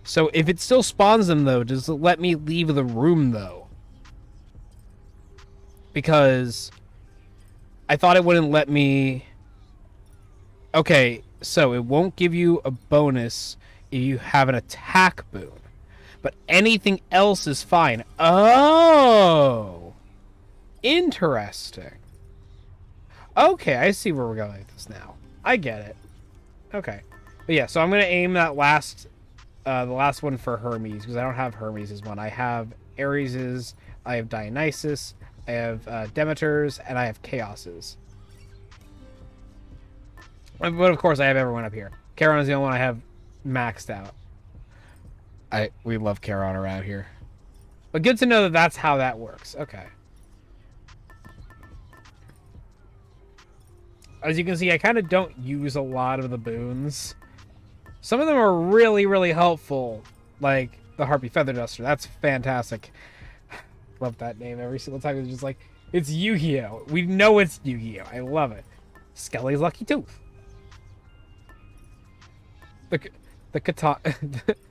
So if it still spawns them, though, does it let me leave the room, though? Because I thought it wouldn't let me... Okay, so it won't give you a bonus if you have an attack boon. But anything else is fine. Oh! Interesting. Okay, I see where we're going with this now. I get it. Okay. But yeah, so I'm going to aim that the last one for Hermes, because I don't have Hermes' one. I have Ares's, I have Dionysus, I have Demeter's, and I have Chaos's. But of course, I have everyone up here. Charon is the only one I have maxed out. We love Charon around here. But good to know that that's how that works. Okay. As you can see, I kind of don't use a lot of the boons. Some of them are really, really helpful, like the Harpy Feather Duster. That's fantastic. Love that name every single time. It's just like, it's Yu-Gi-Oh! We know it's Yu-Gi-Oh! I love it. Skelly's Lucky Tooth. The katana,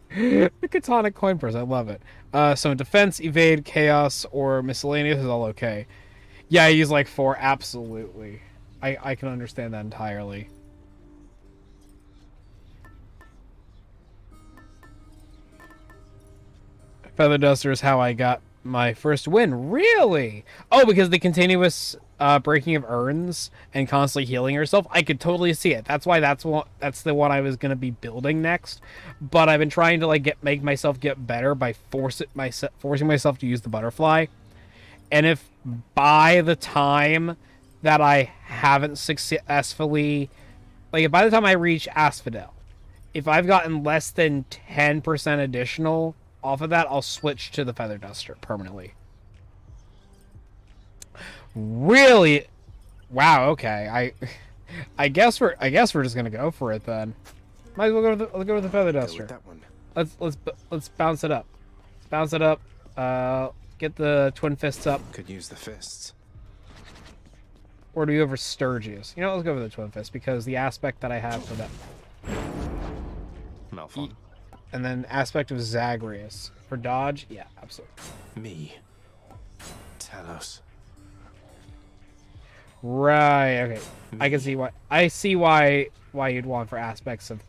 the katana coin purse. I love it. So in defense, evade, chaos, or miscellaneous is all okay. Yeah, I use like 4. Absolutely. I can understand that entirely. Feather Duster is how I got my first win. Really? Oh, because the continuous breaking of urns and constantly healing yourself. I could totally see it. That's why that's the one I was gonna be building next. But I've been trying to like make myself get better by forcing myself to use the butterfly. And if by the time that I haven't successfully, like by the time I reach Asphodel, if I've gotten less than 10% additional off of that, I'll switch to the Feather Duster permanently. Really? Wow. Okay. I guess we're just gonna go for it then. Might as well go with the Feather Duster. That one. Let's bounce it up. Let's bounce it up. Get the Twin Fists up. Could use the fists. Or do we go for Sturgius? You know, let's go for the Twin Fists because the aspect that I have for that. Malphon. And then aspect of Zagreus. For dodge? Yeah, absolutely. Me. Talos. Right, okay. I can see why. I see why you'd want for aspects of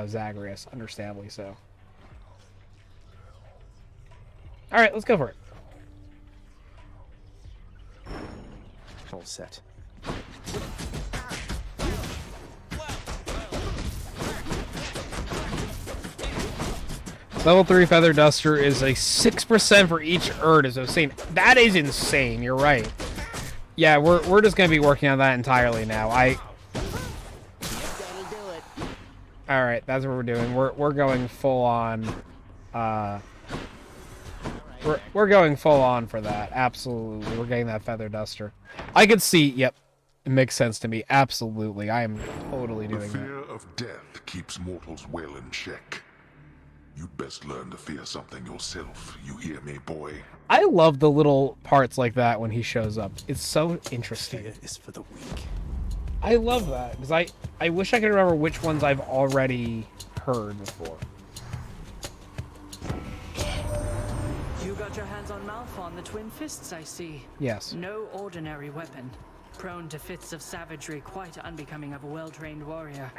Zagreus, understandably so. Alright, let's go for it. All set. Level 3 Feather Duster is a 6% for each Erd, as I was saying. That is insane, you're right. Yeah, we're just gonna be working on that entirely now. Alright, that's what we're doing. We're going full on we're going full on for that. Absolutely. We're getting that Feather Duster. I could see, yep. It makes sense to me. Absolutely. I am totally doing that. The fear of death keeps mortals well in check. You'd best learn to fear something yourself. You hear me, boy? I love the little parts like that when he shows up. It's so interesting. Fear is for the weak. I love that, because I wish I could remember which ones I've already heard before. You got your hands on Malphon, the Twin Fists, I see. Yes. No ordinary weapon. Prone to fits of savagery, quite unbecoming of a well-trained warrior.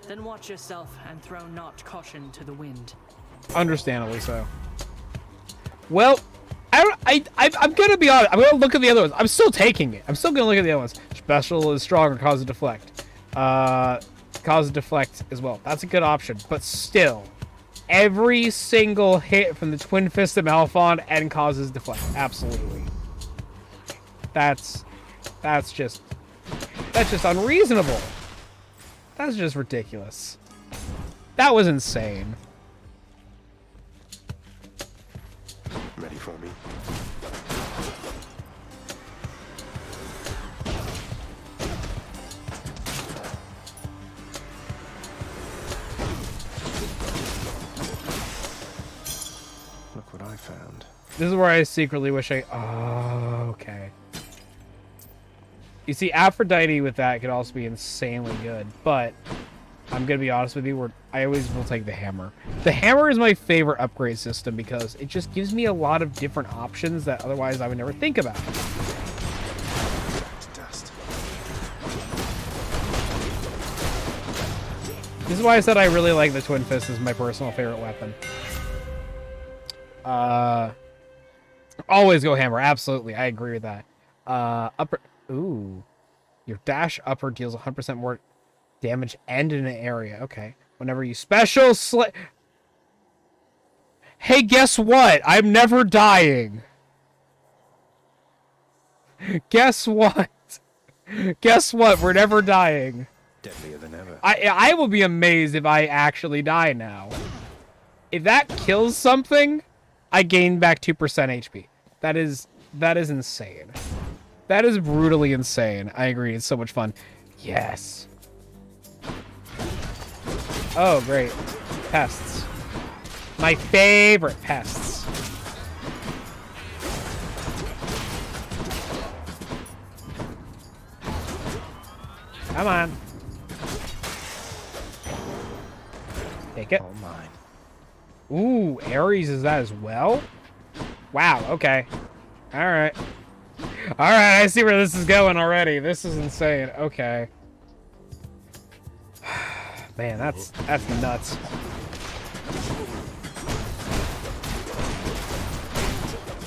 Then watch yourself and throw not caution to the wind. Understandably so. Well, I'm gonna be honest. I'm gonna look at the other ones. I'm still taking it. I'm still gonna look at the other ones. Special is stronger, cause of deflect. Cause of deflect as well. That's a good option. But still, every single hit from the Twin Fist of Malphon and causes deflect. Absolutely. That's just unreasonable. That's just ridiculous. That was insane. Ready for me? Look what I found. This is where I secretly wish I... Oh, okay. You see, Aphrodite with that could also be insanely good, but I'm going to be honest with you, I always will take the hammer. The hammer is my favorite upgrade system because it just gives me a lot of different options that otherwise I would never think about. Dust. This is why I said I really like the Twin Fist as my personal favorite weapon. Always go hammer, absolutely, I agree with that. Upper... Ooh. Your dash upper deals 100% more damage and in an area. Okay. Whenever you special Hey, guess what? I'm never dying. Guess what? Guess what? We're never dying. Deadlier than ever. I will be amazed if I actually die now. If that kills something, I gain back 2% HP. That is insane. That is brutally insane. I agree. It's so much fun. Yes. Oh, great. Pests. My favorite pests. Come on. Take it. All mine. Ooh, Ares is that as well? Wow, okay. Alright. Alright, I see where this is going already. This is insane. Okay. Man, that's nuts.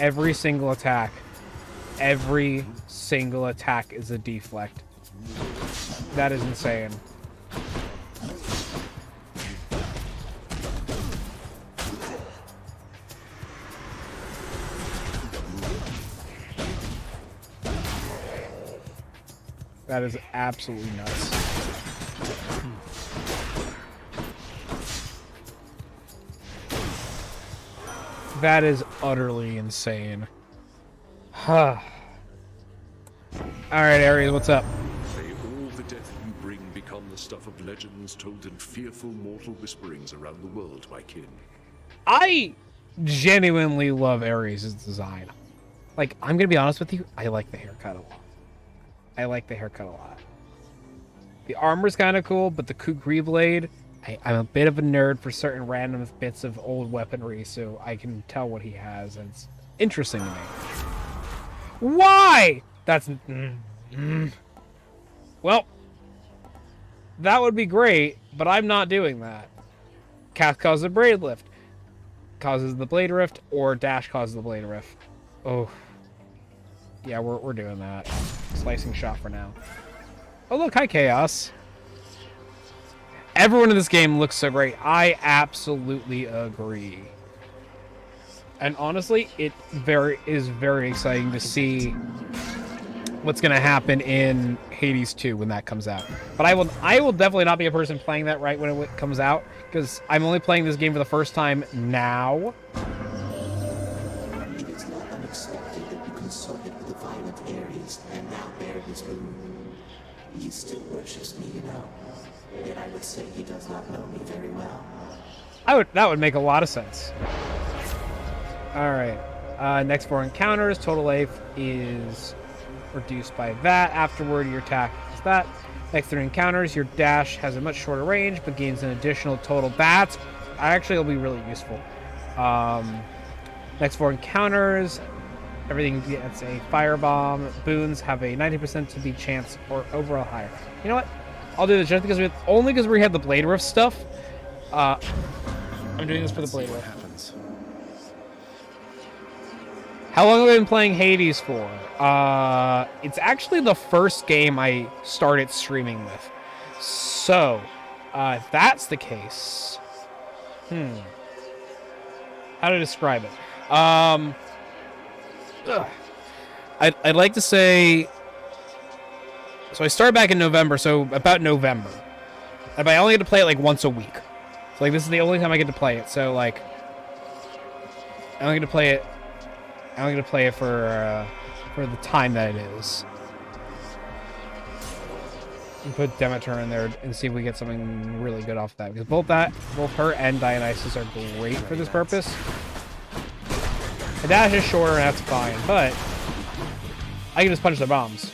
Every single attack. Every single attack is a deflect. That is insane. That is absolutely nuts. That is utterly insane. Huh. Alright, Ares, what's up? May all the death you bring become the stuff of legends told in fearful mortal whisperings around the world, my kin. I genuinely love Ares' design. Like, I'm gonna be honest with you, I like the haircut a lot. I like the haircut a lot. The armor's kind of cool, but the Kukri blade, I'm a bit of a nerd for certain random bits of old weaponry, so I can tell what he has, and it's interesting to me. Why? That's... Well, that would be great, but I'm not doing that. Cast causes a blade lift. Causes the blade rift, or dash causes the blade rift. Oh. Yeah, we're doing that. Slicing shot for now. Oh, look, hi, Chaos. Everyone in this game looks so great. I absolutely agree. And honestly, it is very exciting to see what's going to happen in Hades 2 when that comes out. But I will definitely not be a person playing that right when it comes out, because I'm only playing this game for the first time now. It is not unexpected that you consorted with the violent Ares and now bear his wound. He still worships me, you know. Yet I would say he does not know me very well. That would make a lot of sense. Alright. Next 4 encounters, total life is reduced by that. Afterward, your attack is that. Next 3 encounters, your dash has a much shorter range, but gains an additional total. That's actually will be really useful. Next 4 encounters, everything gets a firebomb. Boons have a 90% to be chance or overall higher. You know what? I'll do this just because only because we have the blade rift stuff. I'm doing this for the blade rift. How long have I been playing Hades for? It's actually the first game I started streaming with. So, if that's the case, how to describe it? I'd like to say. So I started back in November, so about November. But I only get to play it like once a week. So like this is the only time I get to play it. So like I only get to play it for the time that it is. And put Demeter in there and see if we get something really good off that. Because both her and Dionysus are great for this purpose. The dash is shorter and that's fine, but I can just punch their bombs.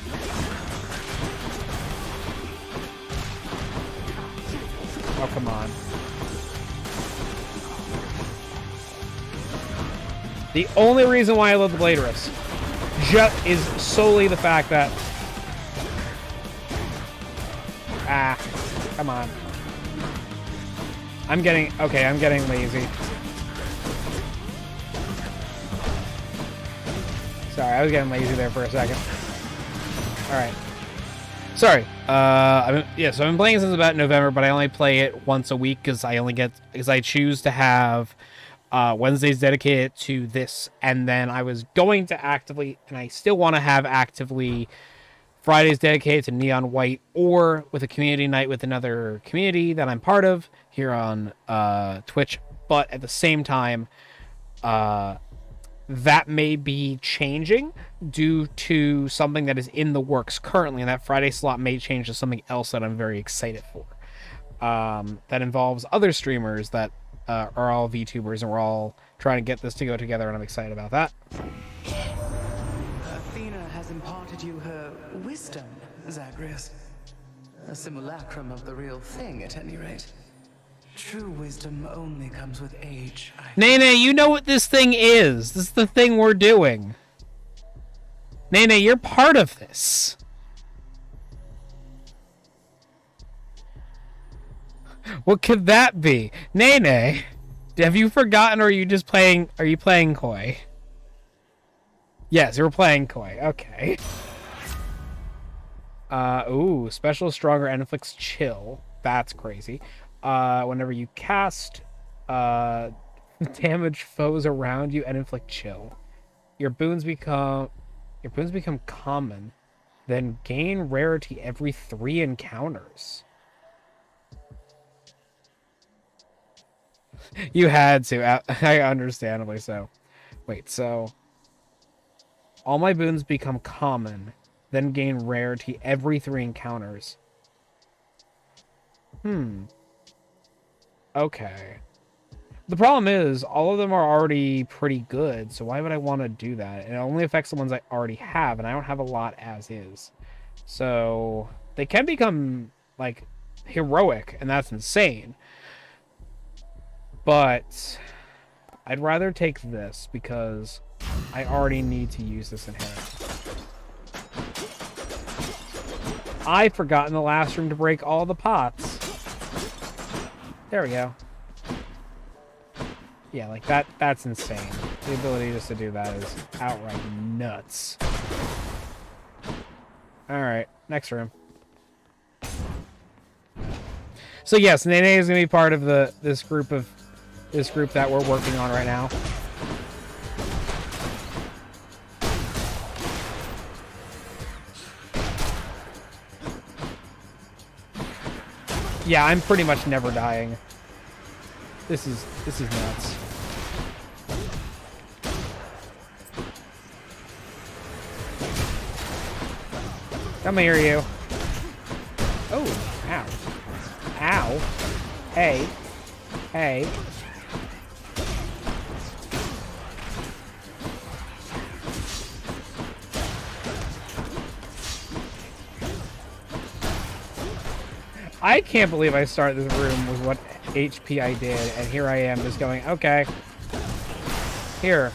Oh, come on. The only reason why I love the blade rifts is solely the fact that... come on. I'm getting lazy. Sorry, I was getting lazy there for a second. Alright. Sorry. So I've been playing since about November, but I only play it once a week because I choose to have Wednesdays dedicated to this, and then I was going to actively, and I still want to have actively Fridays dedicated to Neon White, or with a community night with another community that I'm part of here on Twitch. But at the same time, that may be changing due to something that is in the works currently, and that Friday slot may change to something else that I'm very excited for. That involves other streamers that are all VTubers, and we're all trying to get this to go together, and I'm excited about that. Athena has imparted you her wisdom, Zagreus. A simulacrum of the real thing, at any rate. True wisdom only comes with age. Nene, you know what this thing is. This is the thing we're doing. Nene, you're part of this. What could that be? Nene, have you forgotten, or are you just playing? Are you playing coy? Yes, you're playing coy. Okay. Ooh, special, stronger, and inflicts chill. That's crazy. Whenever you cast, damage foes around you and inflict chill. Your boons become common, then gain rarity every 3 encounters. You had to, I understandably so. Wait, so all my boons become common, then gain rarity every 3 encounters. Okay. The problem is, all of them are already pretty good, so why would I want to do that? It only affects the ones I already have, and I don't have a lot as is. So, they can become, like, heroic, and that's insane. But I'd rather take this, because I already need to use this inherent. I forgot in the last room to break all the pots. There we go. Yeah, like that's insane. The ability just to do that is outright nuts. Alright, next room. So yes, Nene is gonna be part of this group that we're working on right now. Yeah, I'm pretty much never dying. This is nuts. Come here, you. Oh, ow. Ow. Hey. Hey. I can't believe I started this room with what HP I did, and here I am just going, okay. Here.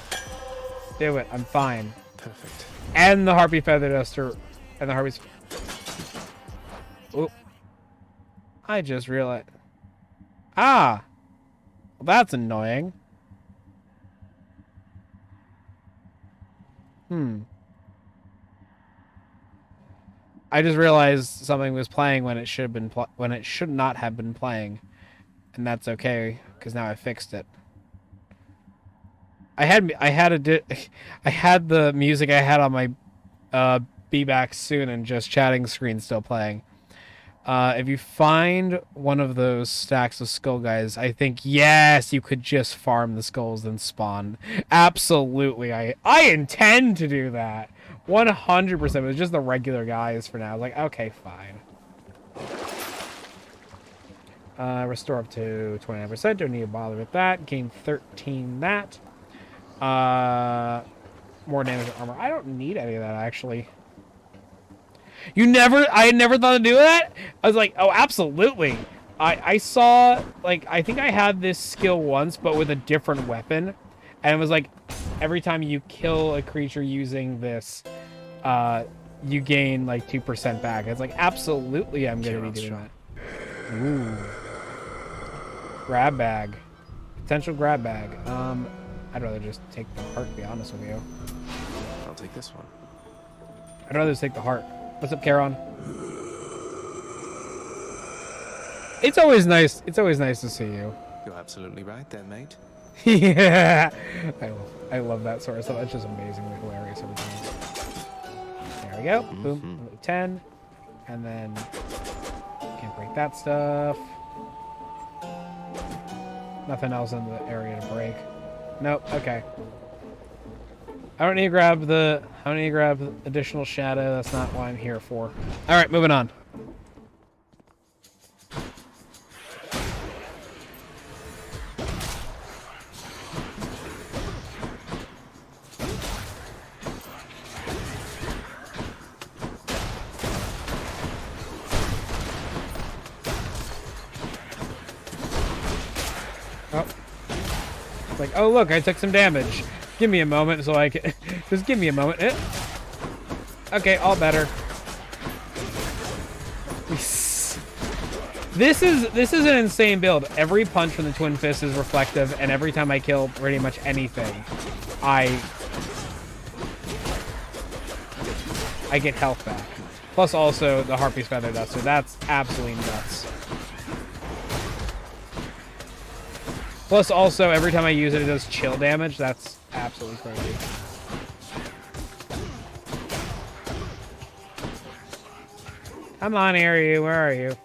Do it. I'm fine. Perfect. And the Harpy Feather Duster. And the Harpy's... Oop. I just realized... Ah! Well, that's annoying. I just realized something was playing when it should have been when it should not have been playing, and that's okay because now I fixed it. I had the music I had on my Be Back Soon and Just Chatting screen still playing. If you find one of those stacks of skull guys, I think yes, you could just farm the skulls and spawn. Absolutely, I intend to do that. 100%. It was just the regular guys for now. I was like, okay, fine. Restore up to 29%. Don't need to bother with that. Gain 13 that. More damage to armor. I don't need any of that, actually. I had never thought of doing that? I was like, oh, absolutely. I saw, like, I think I had this skill once, but with a different weapon. And it was like, every time you kill a creature using this, you gain, like, 2% back. It's like, absolutely I'm going to be doing that. Ooh. Grab bag. Potential grab bag. I'd rather just take the heart, to be honest with you. I'll take this one. I'd rather just take the heart. What's up, Charon? It's always nice. It's always nice to see you. You're absolutely right there, mate. Yeah, I love that sort of stuff. It's just amazingly hilarious every time. There we go. Boom. 10, and then can't break that stuff. Nothing else in the area to break. Nope. Okay. I don't need to grab the... I don't need to grab additional shadow. That's not what I'm here for. Alright, moving on. Oh. It's like, oh look, I took some damage. Give me a moment so I can... Just give me a moment. Okay, all better. This is an insane build. Every punch from the Twin Fist is reflective, and every time I kill pretty much anything, I get health back. Plus also the Harpy's Feather Duster. That's absolutely nuts. Plus also every time I use it, it does chill damage. That's absolutely crazy. Come on, Aryu. Where are you?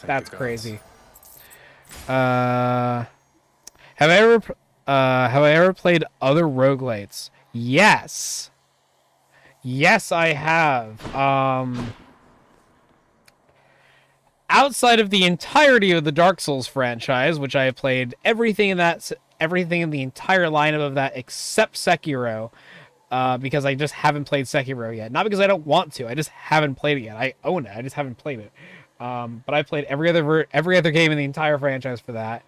That's crazy. Have I ever played other roguelites? Yes. Yes, I have. Outside of the entirety of the Dark Souls franchise, which I have played everything in the entire lineup of that except Sekiro, because I just haven't played Sekiro yet. Not because I don't want to, I just haven't played it yet. I own it, I just haven't played it. But I played every other game in the entire franchise for that.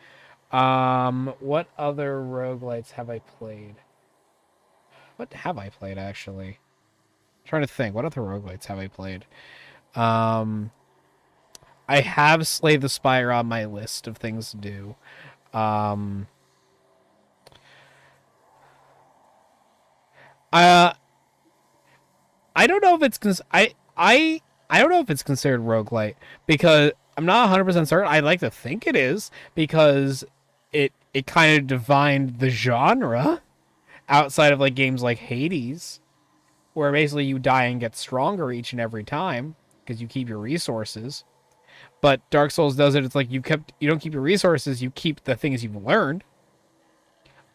What other roguelites have I played? What have I played, actually? I'm trying to think. What other roguelites have I played? I have Slay the Spire on my list of things to do. I don't know if it's I don't know if it's considered roguelite because I'm not 100% certain. I'd like to think it is because it kind of defined the genre outside of like games like Hades, where basically you die and get stronger each and every time because you keep your resources. But Dark Souls does it. It's like you don't keep your resources, you keep the things you've learned.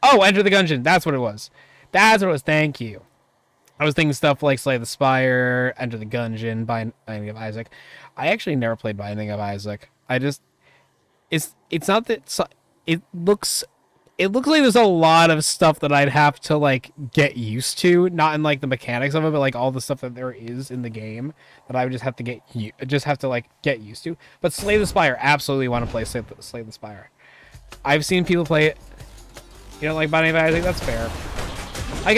Oh, Enter the Gungeon. That's what it was. That's what it was. Thank you. I was thinking stuff like Slay the Spire, Enter the Gungeon, Binding of Isaac. I actually never played Binding of Isaac. It's not that it looks like there's a lot of stuff that I'd have to like get used to, not in like the mechanics of it, but like all the stuff that there is in the game that I would just have to get used to. But Slay the Spire, absolutely want to play Slay the Spire. I've seen people play it. You don't like Binding of Isaac? That's fair. I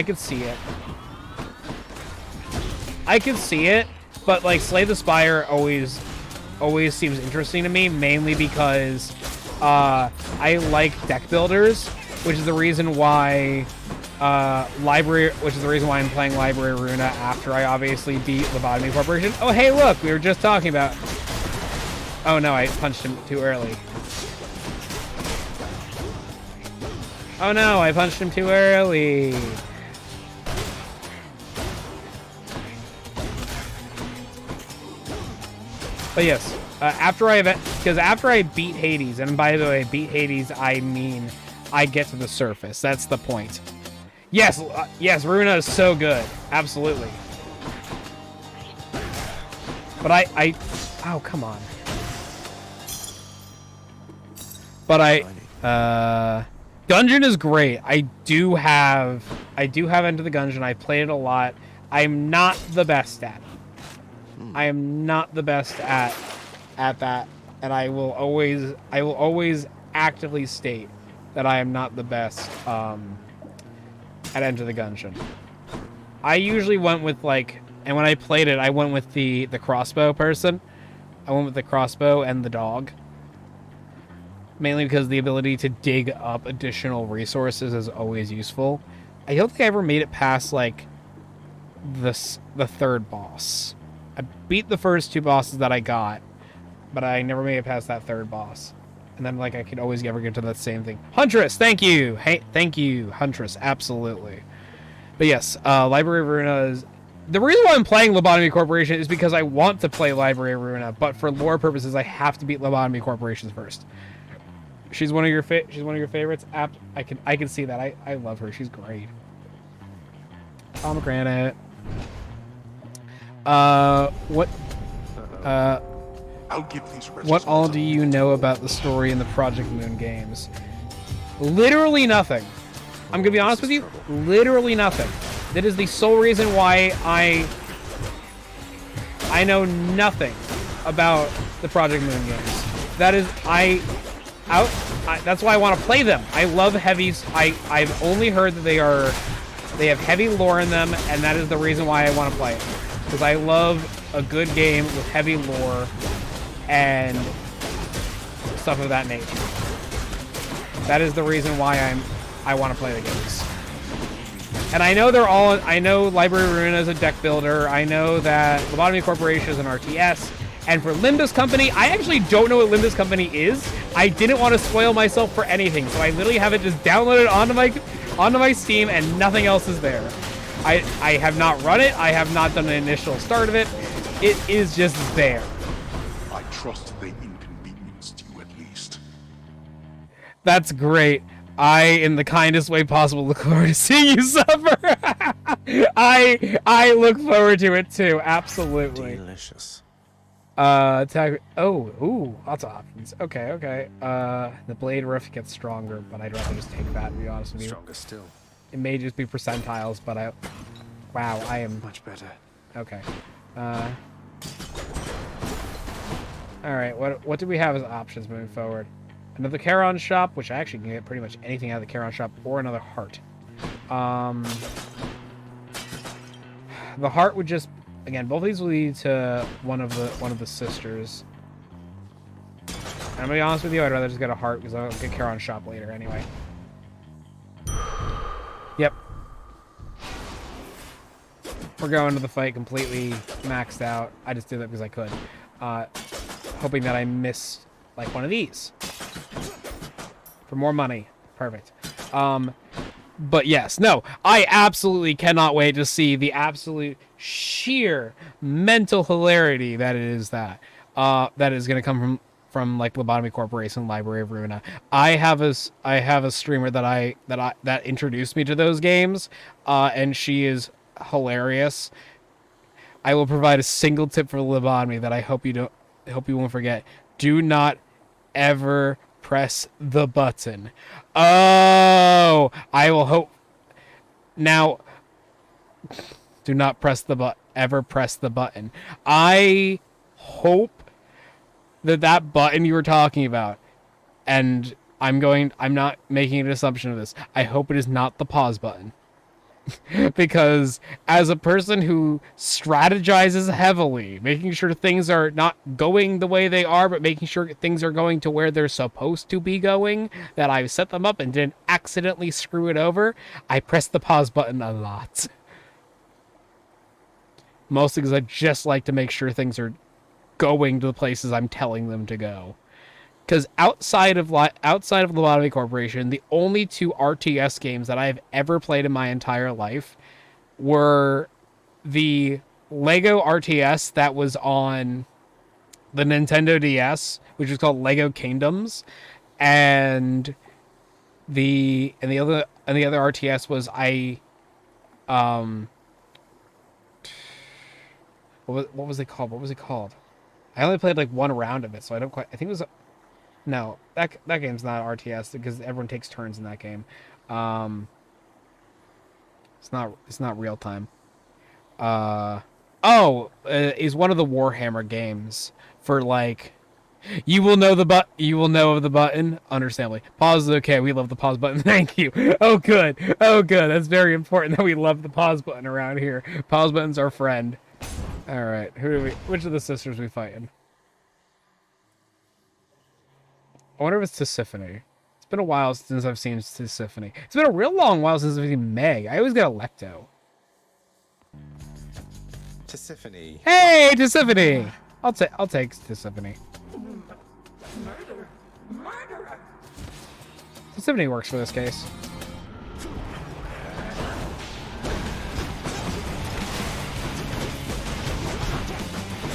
could see it. I could see it, but like Slay the Spire always seems interesting to me, mainly because I like deck builders, which is the reason why I'm playing Library Runa after I obviously beat Lobotomy Corporation. Oh hey look, we were just talking about... Oh no, I punched him too early. Oh no, I punched him too early. But yes, after I beat Hades, and by the way, beat Hades, I mean I get to the surface. That's the point. Yes, yes, Runa is so good, absolutely. But oh come on. But Gungeon is great. I do have Enter the Gungeon. I played it a lot. I'm not the best at it. I am not the best at that, and I will always actively state that I am not the best at Enter the Gungeon. I usually went with and when I played it, I went with the crossbow person. I went with the crossbow and the dog. Mainly because the ability to dig up additional resources is always useful. I don't think I ever made it past the third boss. I beat the first two bosses that I got, but I never made it past that third boss. And then I could always ever get to that same thing. Huntress, thank you! Hey, thank you, Huntress, absolutely. But yes, Library of Runa is... The reason why I'm playing Lobotomy Corporation is because I want to play Library of Runa, but for lore purposes, I have to beat Lobotomy Corporation first. She's one of your favorites. I can see that. I love her. She's great. Pomegranate. What I'll give these what all do you know about the story in the Project Moon games? Literally nothing. I'm gonna be honest with you. Literally nothing. That is the sole reason why I know nothing about the Project Moon games. That is that's why I want to play them. I love heavies. I've only heard that they have heavy lore in them, and that is the reason why I want to play it. Because I love a good game with heavy lore and stuff of that nature. That is the reason why I want to play the games. And I know I know Library Ruina is a deck builder. I know that Lobotomy Corporation is an RTS. And for Limbus Company, I actually don't know what Limbus Company is. I didn't want to spoil myself for anything, so I literally have it just downloaded onto my Steam, and nothing else is there. I have not run it. I have not done an initial start of it. It is just there. I trust they inconvenienced you at least. That's great. I, in the kindest way possible, look forward to seeing you suffer. I look forward to it too. Absolutely. Delicious. Attack. Oh, ooh, lots of options. Okay. The blade rift gets stronger, but I'd rather just take that, to be honest with you. Stronger still. It may just be percentiles, but wow, I am much better. Okay. All right. What do we have as options moving forward? Another Charon shop, which I actually can get pretty much anything out of the Charon shop, or another heart. The heart would just. Again, both of these will lead to one of the sisters. And I'm gonna be honest with you, I'd rather just get a heart because I'll get Charon shop later anyway. Yep. We're going to the fight completely maxed out. I just did that because I could. Hoping that I miss like one of these. For more money. Perfect. But yes, no, I absolutely cannot wait to see the absolute sheer mental hilarity that it is that is going to come from like Lobotomy Corporation, Library of Ruina. I have a streamer that introduced me to those games, and she is hilarious. I will provide a single tip for Lobotomy that I hope you won't forget. Do not ever press the button. Oh, I will hope. Now, do not press the button. Ever press the button. I hope that button you were talking about, and I'm not making an assumption of this. I hope it is not the pause button. Because as a person who strategizes heavily, making sure things are not going the way they are, but making sure things are going to where they're supposed to be going, that I've set them up and didn't accidentally screw it over, I press the pause button a lot. Mostly because I just like to make sure things are going to the places I'm telling them to go. Because outside of Lobotomy Corporation, the only two RTS games that I've ever played in my entire life were the Lego RTS that was on the Nintendo DS, which is called Lego Kingdoms, and the other RTS was what was it called? What was it called? I only played like one round of it, so I don't quite. I think it was. No, that game's not RTS because everyone takes turns in that game. It's not real time. Is one of the Warhammer games for like. You will know of the button. Understandably, pause is okay. We love the pause button. Thank you. Oh good. That's very important that we love the pause button around here. Pause button's our friend. All right, which of the sisters we fighting? I wonder if it's Tisiphone. It's been a while since I've seen Tisiphone. It's been a real long while since I've seen Meg. I always get Electo. Tisiphone. Hey, Tisiphone! I'll take Tisiphone. Tisiphone works for this case.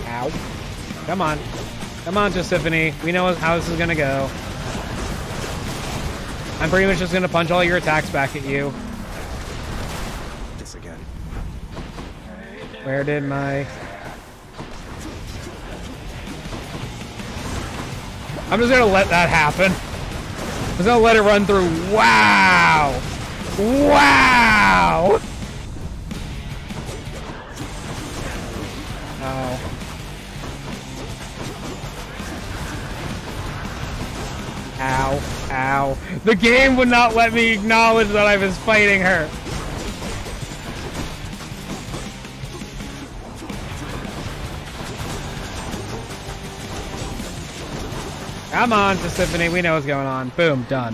Ow. Come on, Tisiphone. We know how this is gonna go. I'm pretty much just gonna punch all your attacks back at you. This again. Where did my... I'm just gonna let that happen. I'm just gonna let it run through. Wow! Wow! Ow. Ow. Ow. The game would not let me acknowledge that I was fighting her. Come on, Persephone, we know what's going on. Boom, done.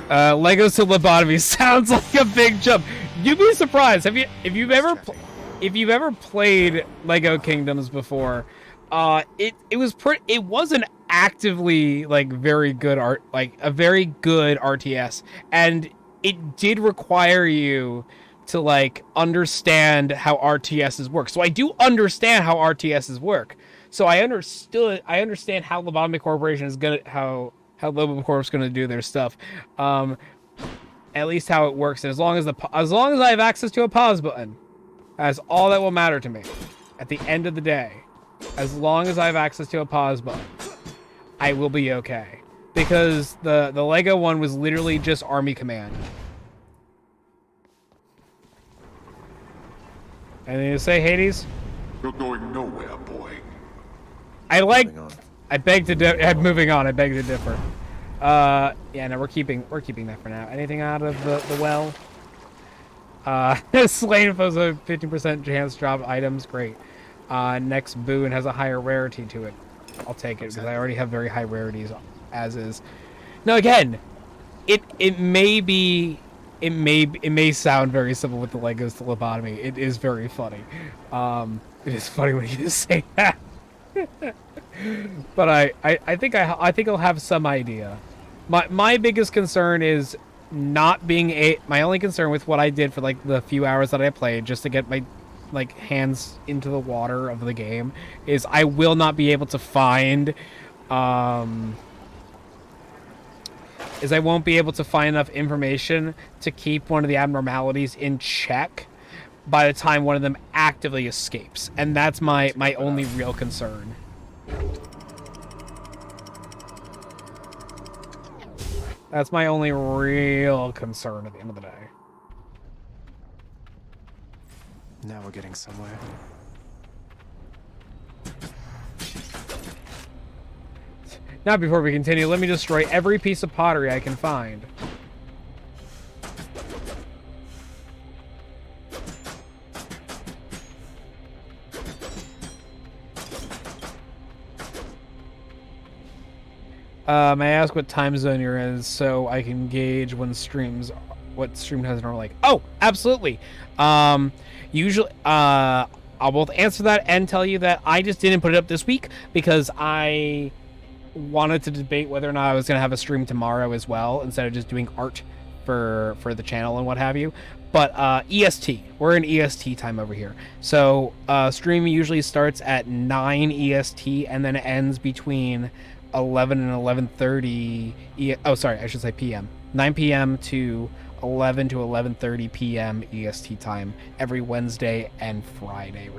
Legos to lobotomy sounds like a big jump. You'd be surprised. If you've ever played Lego Kingdoms before, it wasn't actively like very good art, like a very good RTS, and it did require you to like understand how RTSs work. So I do understand how RTSs work. So I understand how Lobotomy Corporation is gonna how Lobo Corp's gonna do their stuff. At least how it works. And as long as I have access to a pause button, that's all that will matter to me. At the end of the day, as long as I have access to a pause button, I will be okay. Because the Lego one was literally just Army Command. Anything to say, Hades? You're going nowhere, boy. I beg to differ. Yeah, no, we're keeping that for now. Anything out of the well? Slain foes a 15% chance to drop items. Great. Next boon has a higher rarity to it. I'll take it because I already have very high rarities as is. Now again, it may sound very simple with the Legos to lobotomy. It is very funny. It is funny when you just say that. But I think I'll have some idea. My biggest concern is not being my only concern with what I did for like the few hours that I played just to get my like hands into the water of the game is I will not be able to find I won't be able to find enough information to keep one of the abnormalities in check by the time one of them actively escapes. And that's my only real concern. That's my only real concern at the end of the day. Now we're getting somewhere. Now, before we continue, let me destroy every piece of pottery I can find. May I ask what time zone you're in so I can gauge what stream times are like? Oh, absolutely. Usually, I'll both answer that and tell you that I just didn't put it up this week because I wanted to debate whether or not I was going to have a stream tomorrow as well instead of just doing art for the channel and what have you. But EST, we're in EST time over here. So stream usually starts at 9 EST and then ends between 11 and 11:30. Oh, sorry, I should say PM. 9 PM to 11 to 11:30 PM EST time every Wednesday and Friday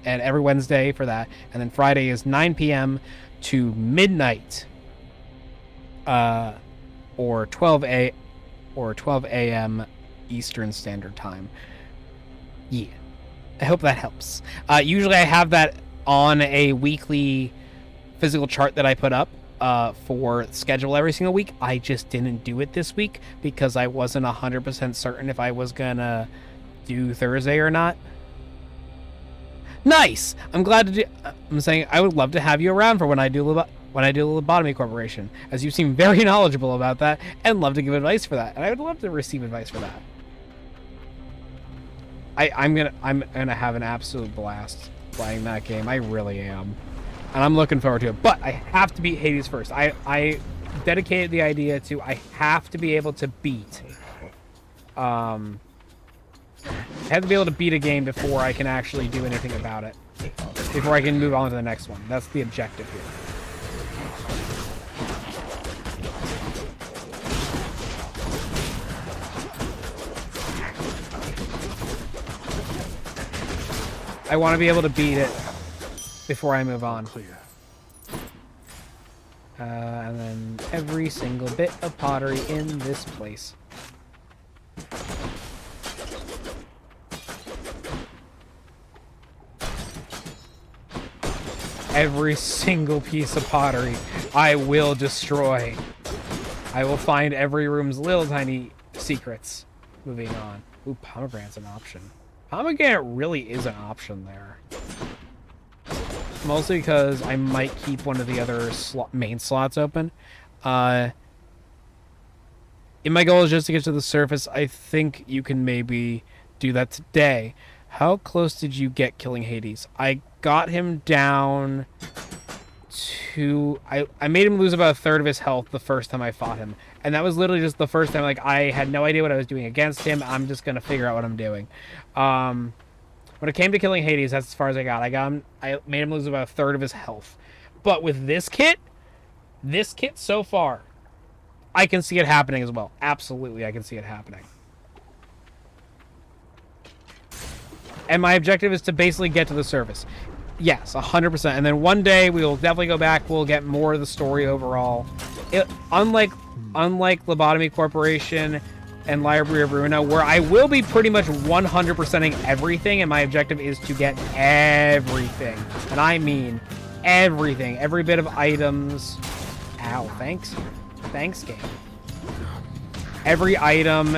and every Wednesday for that, and then Friday is 9 PM to midnight or 12 AM Eastern Standard Time. Yeah, I hope that helps. Usually I have that on a weekly physical chart that I put up for schedule every single week. I just didn't do it this week because I wasn't 100% certain if I was gonna do Thursday or not. Nice. I'm glad to do. I'm saying I would love to have you around for when I do Lobotomy Corporation, as you seem very knowledgeable about that and love to give advice for that, and I would love to receive advice for that. I'm gonna have an absolute blast playing that game. I really am. And I'm looking forward to it. But I have to beat Hades first. I dedicated the idea to I have to be able to beat. I have to be able to beat a game before I can actually do anything about it. Before I can move on to the next one. That's the objective here. I want to be able to beat it before I move on. And then every single bit of pottery in this place. Every single piece of pottery I will destroy. I will find every room's little tiny secrets. Moving on. Ooh, pomegranate's an option. Pomegranate really is an option there. Mostly because I might keep one of the other main slots open. In my goal is just to get to the surface. I think you can maybe do that today. How close did you get killing Hades? I got him down to... I made him lose about a third of his health the first time I fought him. And that was literally just the first time. Like, I had no idea what I was doing against him. I'm just going to figure out what I'm doing. When it came to killing Hades, that's as far as I got. I made him lose about a third of his health. But with this kit so far, I can see it happening as well. Absolutely, I can see it happening. And my objective is to basically get to the surface. Yes, 100%. And then one day we will definitely go back. We'll get more of the story overall. Unlike Lobotomy Corporation and Library of Ruina, where I will be pretty much 100%ing everything, and my objective is to get everything. And I mean everything. Every bit of items. Ow, thanks. Thanks, game. Every item,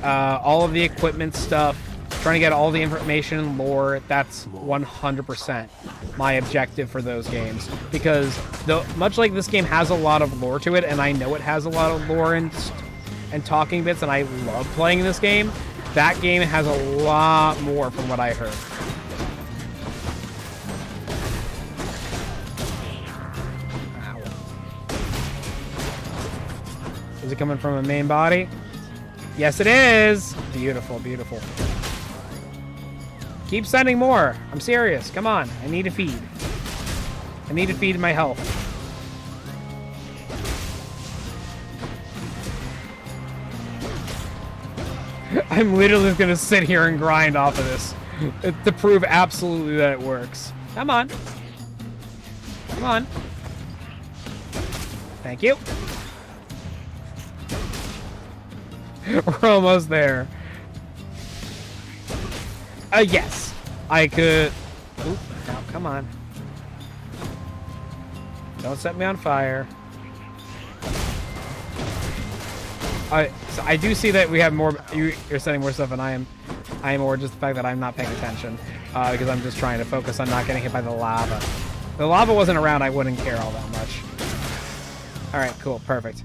all of the equipment stuff, trying to get all the information and lore. That's 100% my objective for those games. Because much like this game has a lot of lore to it, and I know it has a lot of lore and talking bits, and I love playing this game, that game has a lot more from what I heard. Ow. Is it coming from a main body? Yes, it is! Beautiful, beautiful. Keep sending more. I'm serious. Come on. I need to feed. I need to feed my health. I'm literally just going to sit here and grind off of this to prove absolutely that it works. Come on. Come on. Thank you. We're almost there. Yes. I could... Oop, now, come on. Don't set me on fire. So I do see that we have more... You're setting more stuff than I am. I am more just the fact that I'm not paying attention. Because I'm just trying to focus on not getting hit by the lava. If the lava wasn't around, I wouldn't care all that much. Alright, cool. Perfect.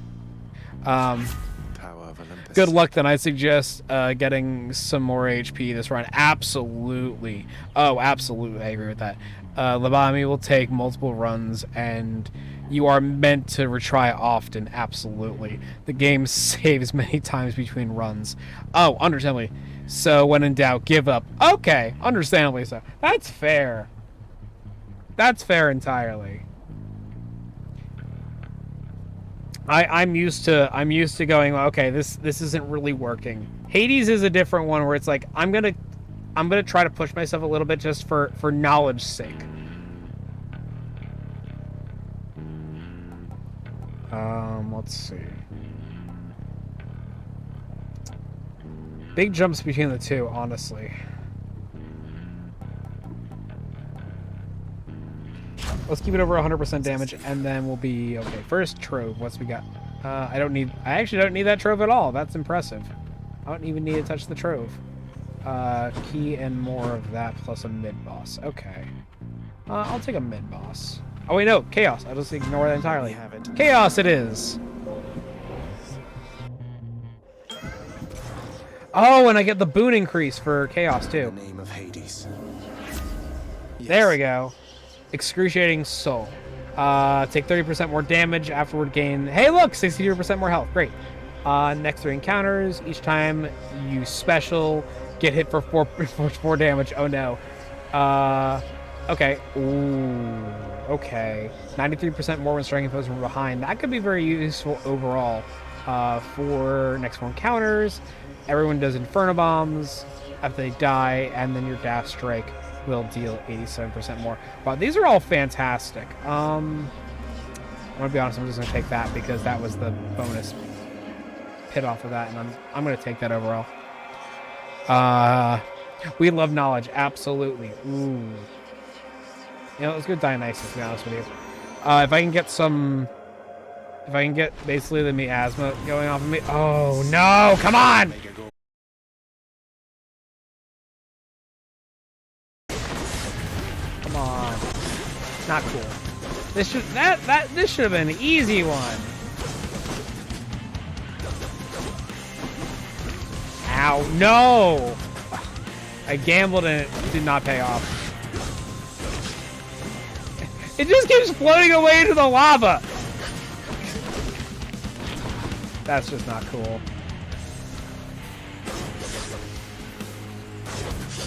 Good luck, then. I suggest getting some more HP this run. Absolutely. Oh, absolutely. I agree with that. Lobotomy will take multiple runs, and you are meant to retry often. Absolutely. The game saves many times between runs. Oh, understandably. So, when in doubt, give up. Okay, understandably so. That's fair. That's fair entirely. I'm used to going, okay, this isn't really working. Hades is a different one where it's like I'm gonna try to push myself a little bit just for knowledge's sake. Let's see. Big jumps between the two, honestly. Let's keep it over 100% damage, and then we'll be okay. First trove. What's we got? I actually don't need that trove at all. That's impressive. I don't even need to touch the trove. Key and more of that plus a mid boss. Okay. I'll take a mid boss. Oh wait, no, chaos. I'll just ignore that entirely. Chaos it is. Oh, and I get the boon increase for chaos too. The name of Hades. Yes. There we go. Excruciating soul. Take 30% more damage. Afterward gain... Hey, look! 63% more health. Great. Next 3 encounters. Each time you special, get hit for 4 damage. Oh, no. Okay. Ooh. Okay. 93% more when striking foes from behind. That could be very useful overall. For next 4 encounters. Everyone does Inferno Bombs after they die, and then your Daft Strike. will deal 87% more. Wow, these are all fantastic. I'm gonna be honest, I'm just gonna take that because that was the bonus hit off of that, and I'm gonna take that overall. We love knowledge, absolutely. Ooh. You know, let's go Dionysus, to be honest with you. If I can get basically the miasma going off of me. Oh no, come on! Come on. Not cool. This should have been an easy one. Ow, no! I gambled and it did not pay off. It just keeps floating away into the lava! That's just not cool.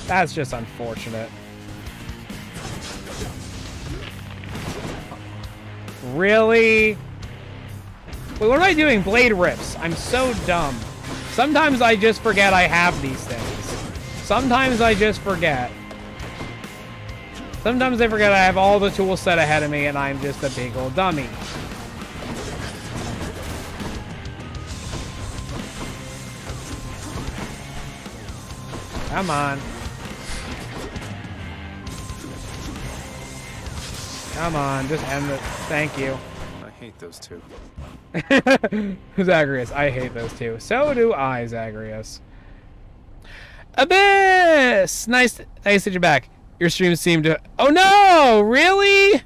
That's just unfortunate. Really? Wait, what am I doing? Blade rips. I'm so dumb. Sometimes I just forget I have these things. Sometimes I just forget. Sometimes I forget I have all the tools set ahead of me and I'm just a big old dummy. Come on. Come on, just end it. Thank you. I hate those two. Zagreus, I hate those two. So do I, Zagreus. Abyss! Nice that you're back. Your streams seem to... Oh no! Really?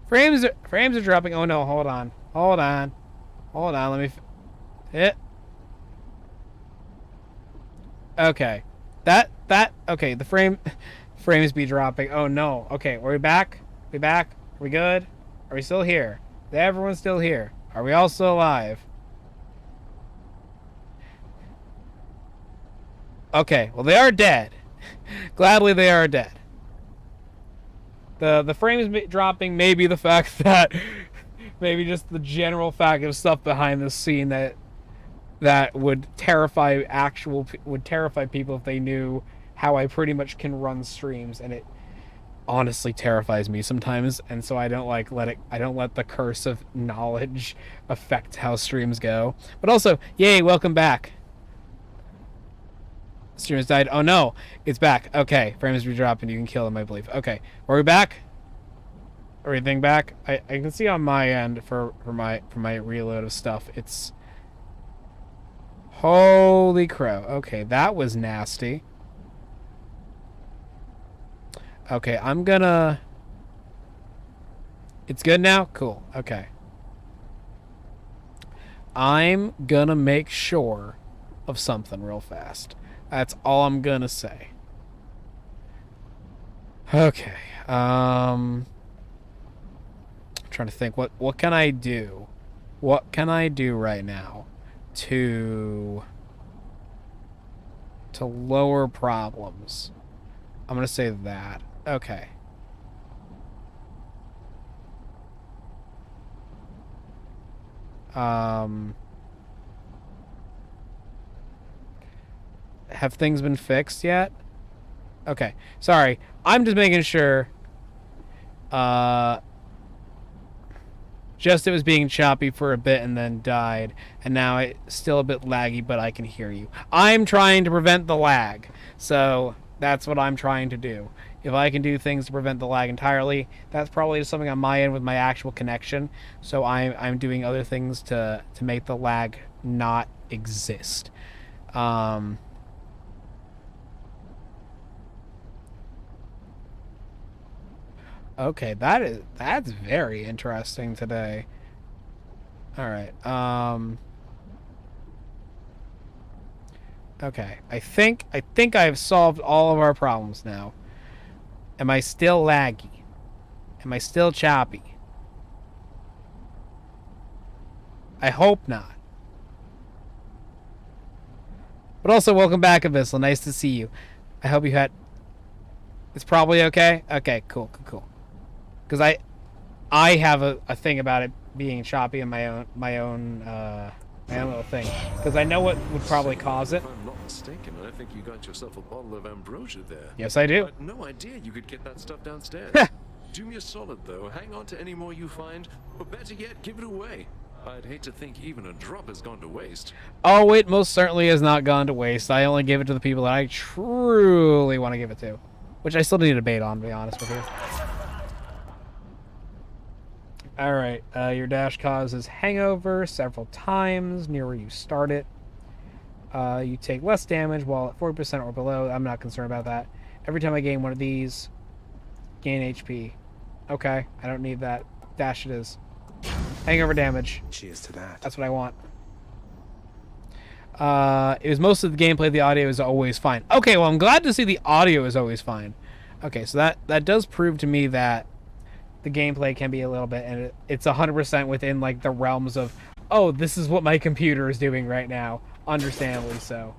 Frames are dropping. Oh no, hold on. Hold on. Hold on, let me... Hit. Okay. Okay, the frames be dropping. Oh no. Okay, are we back? We back? Are we good? Are we still here? Is everyone still here? Are we all still alive? Okay, well they are dead. Gladly they are dead. The frames dropping may be the fact that maybe just the general fact of stuff behind the scene that would terrify people if they knew how I pretty much can run streams, and it honestly terrifies me sometimes, and so I don't let the curse of knowledge affect how streams go. But also, yay, welcome back. Streamers died. Oh no, it's back. Okay, frames be dropping. You can kill them, I believe. Okay, are we back? Everything back? I can see on my end for my reload of stuff. It's holy crow. Okay, that was nasty. Okay, I'm gonna... It's good now? Cool. Okay. I'm gonna make sure of something real fast. That's all I'm gonna say. Okay. I'm trying to think. What can I do? What can I do right now to lower problems? I'm gonna say that. Okay. Have things been fixed yet? Okay. Sorry. I'm just making sure. Just it was being choppy for a bit and then died. And now it's still a bit laggy, but I can hear you. I'm trying to prevent the lag. So that's what I'm trying to do. If I can do things to prevent the lag entirely, that's probably something on my end with my actual connection. So I'm doing other things to make the lag not exist. Okay, that's very interesting today. All right. Okay, I think I've solved all of our problems now. Am I still laggy? Am I still choppy? I hope not. But also, welcome back, Abyssal. Nice to see you. I hope you had... It's probably okay? Okay, cool. Because I have a thing about it being choppy in my own my own little thing, because I know what would probably cause it. If I'm not mistaken, I think you got yourself a bottle of ambrosia there. Yes, I do. I had no idea you could get that stuff downstairs. Do me a solid, though. Hang on to any more you find, or better yet, give it away. I'd hate to think even a drop has gone to waste. Oh, it most certainly has not gone to waste. I only give it to the people that I truly want to give it to, which I still need a debate on, to be honest with you. All right, your dash causes hangover several times near where you start it. You take less damage while at 40% or below. I'm not concerned about that. Every time I gain one of these, gain HP. Okay, I don't need that. Dash it is. Hangover damage. Cheers to that. That's what I want. It was most of the gameplay. The audio is always fine. Okay, well, I'm glad to see the audio is always fine. Okay, so that does prove to me that the gameplay can be a little bit, and it's 100% within like the realms of, oh, this is what my computer is doing right now. Understandably so.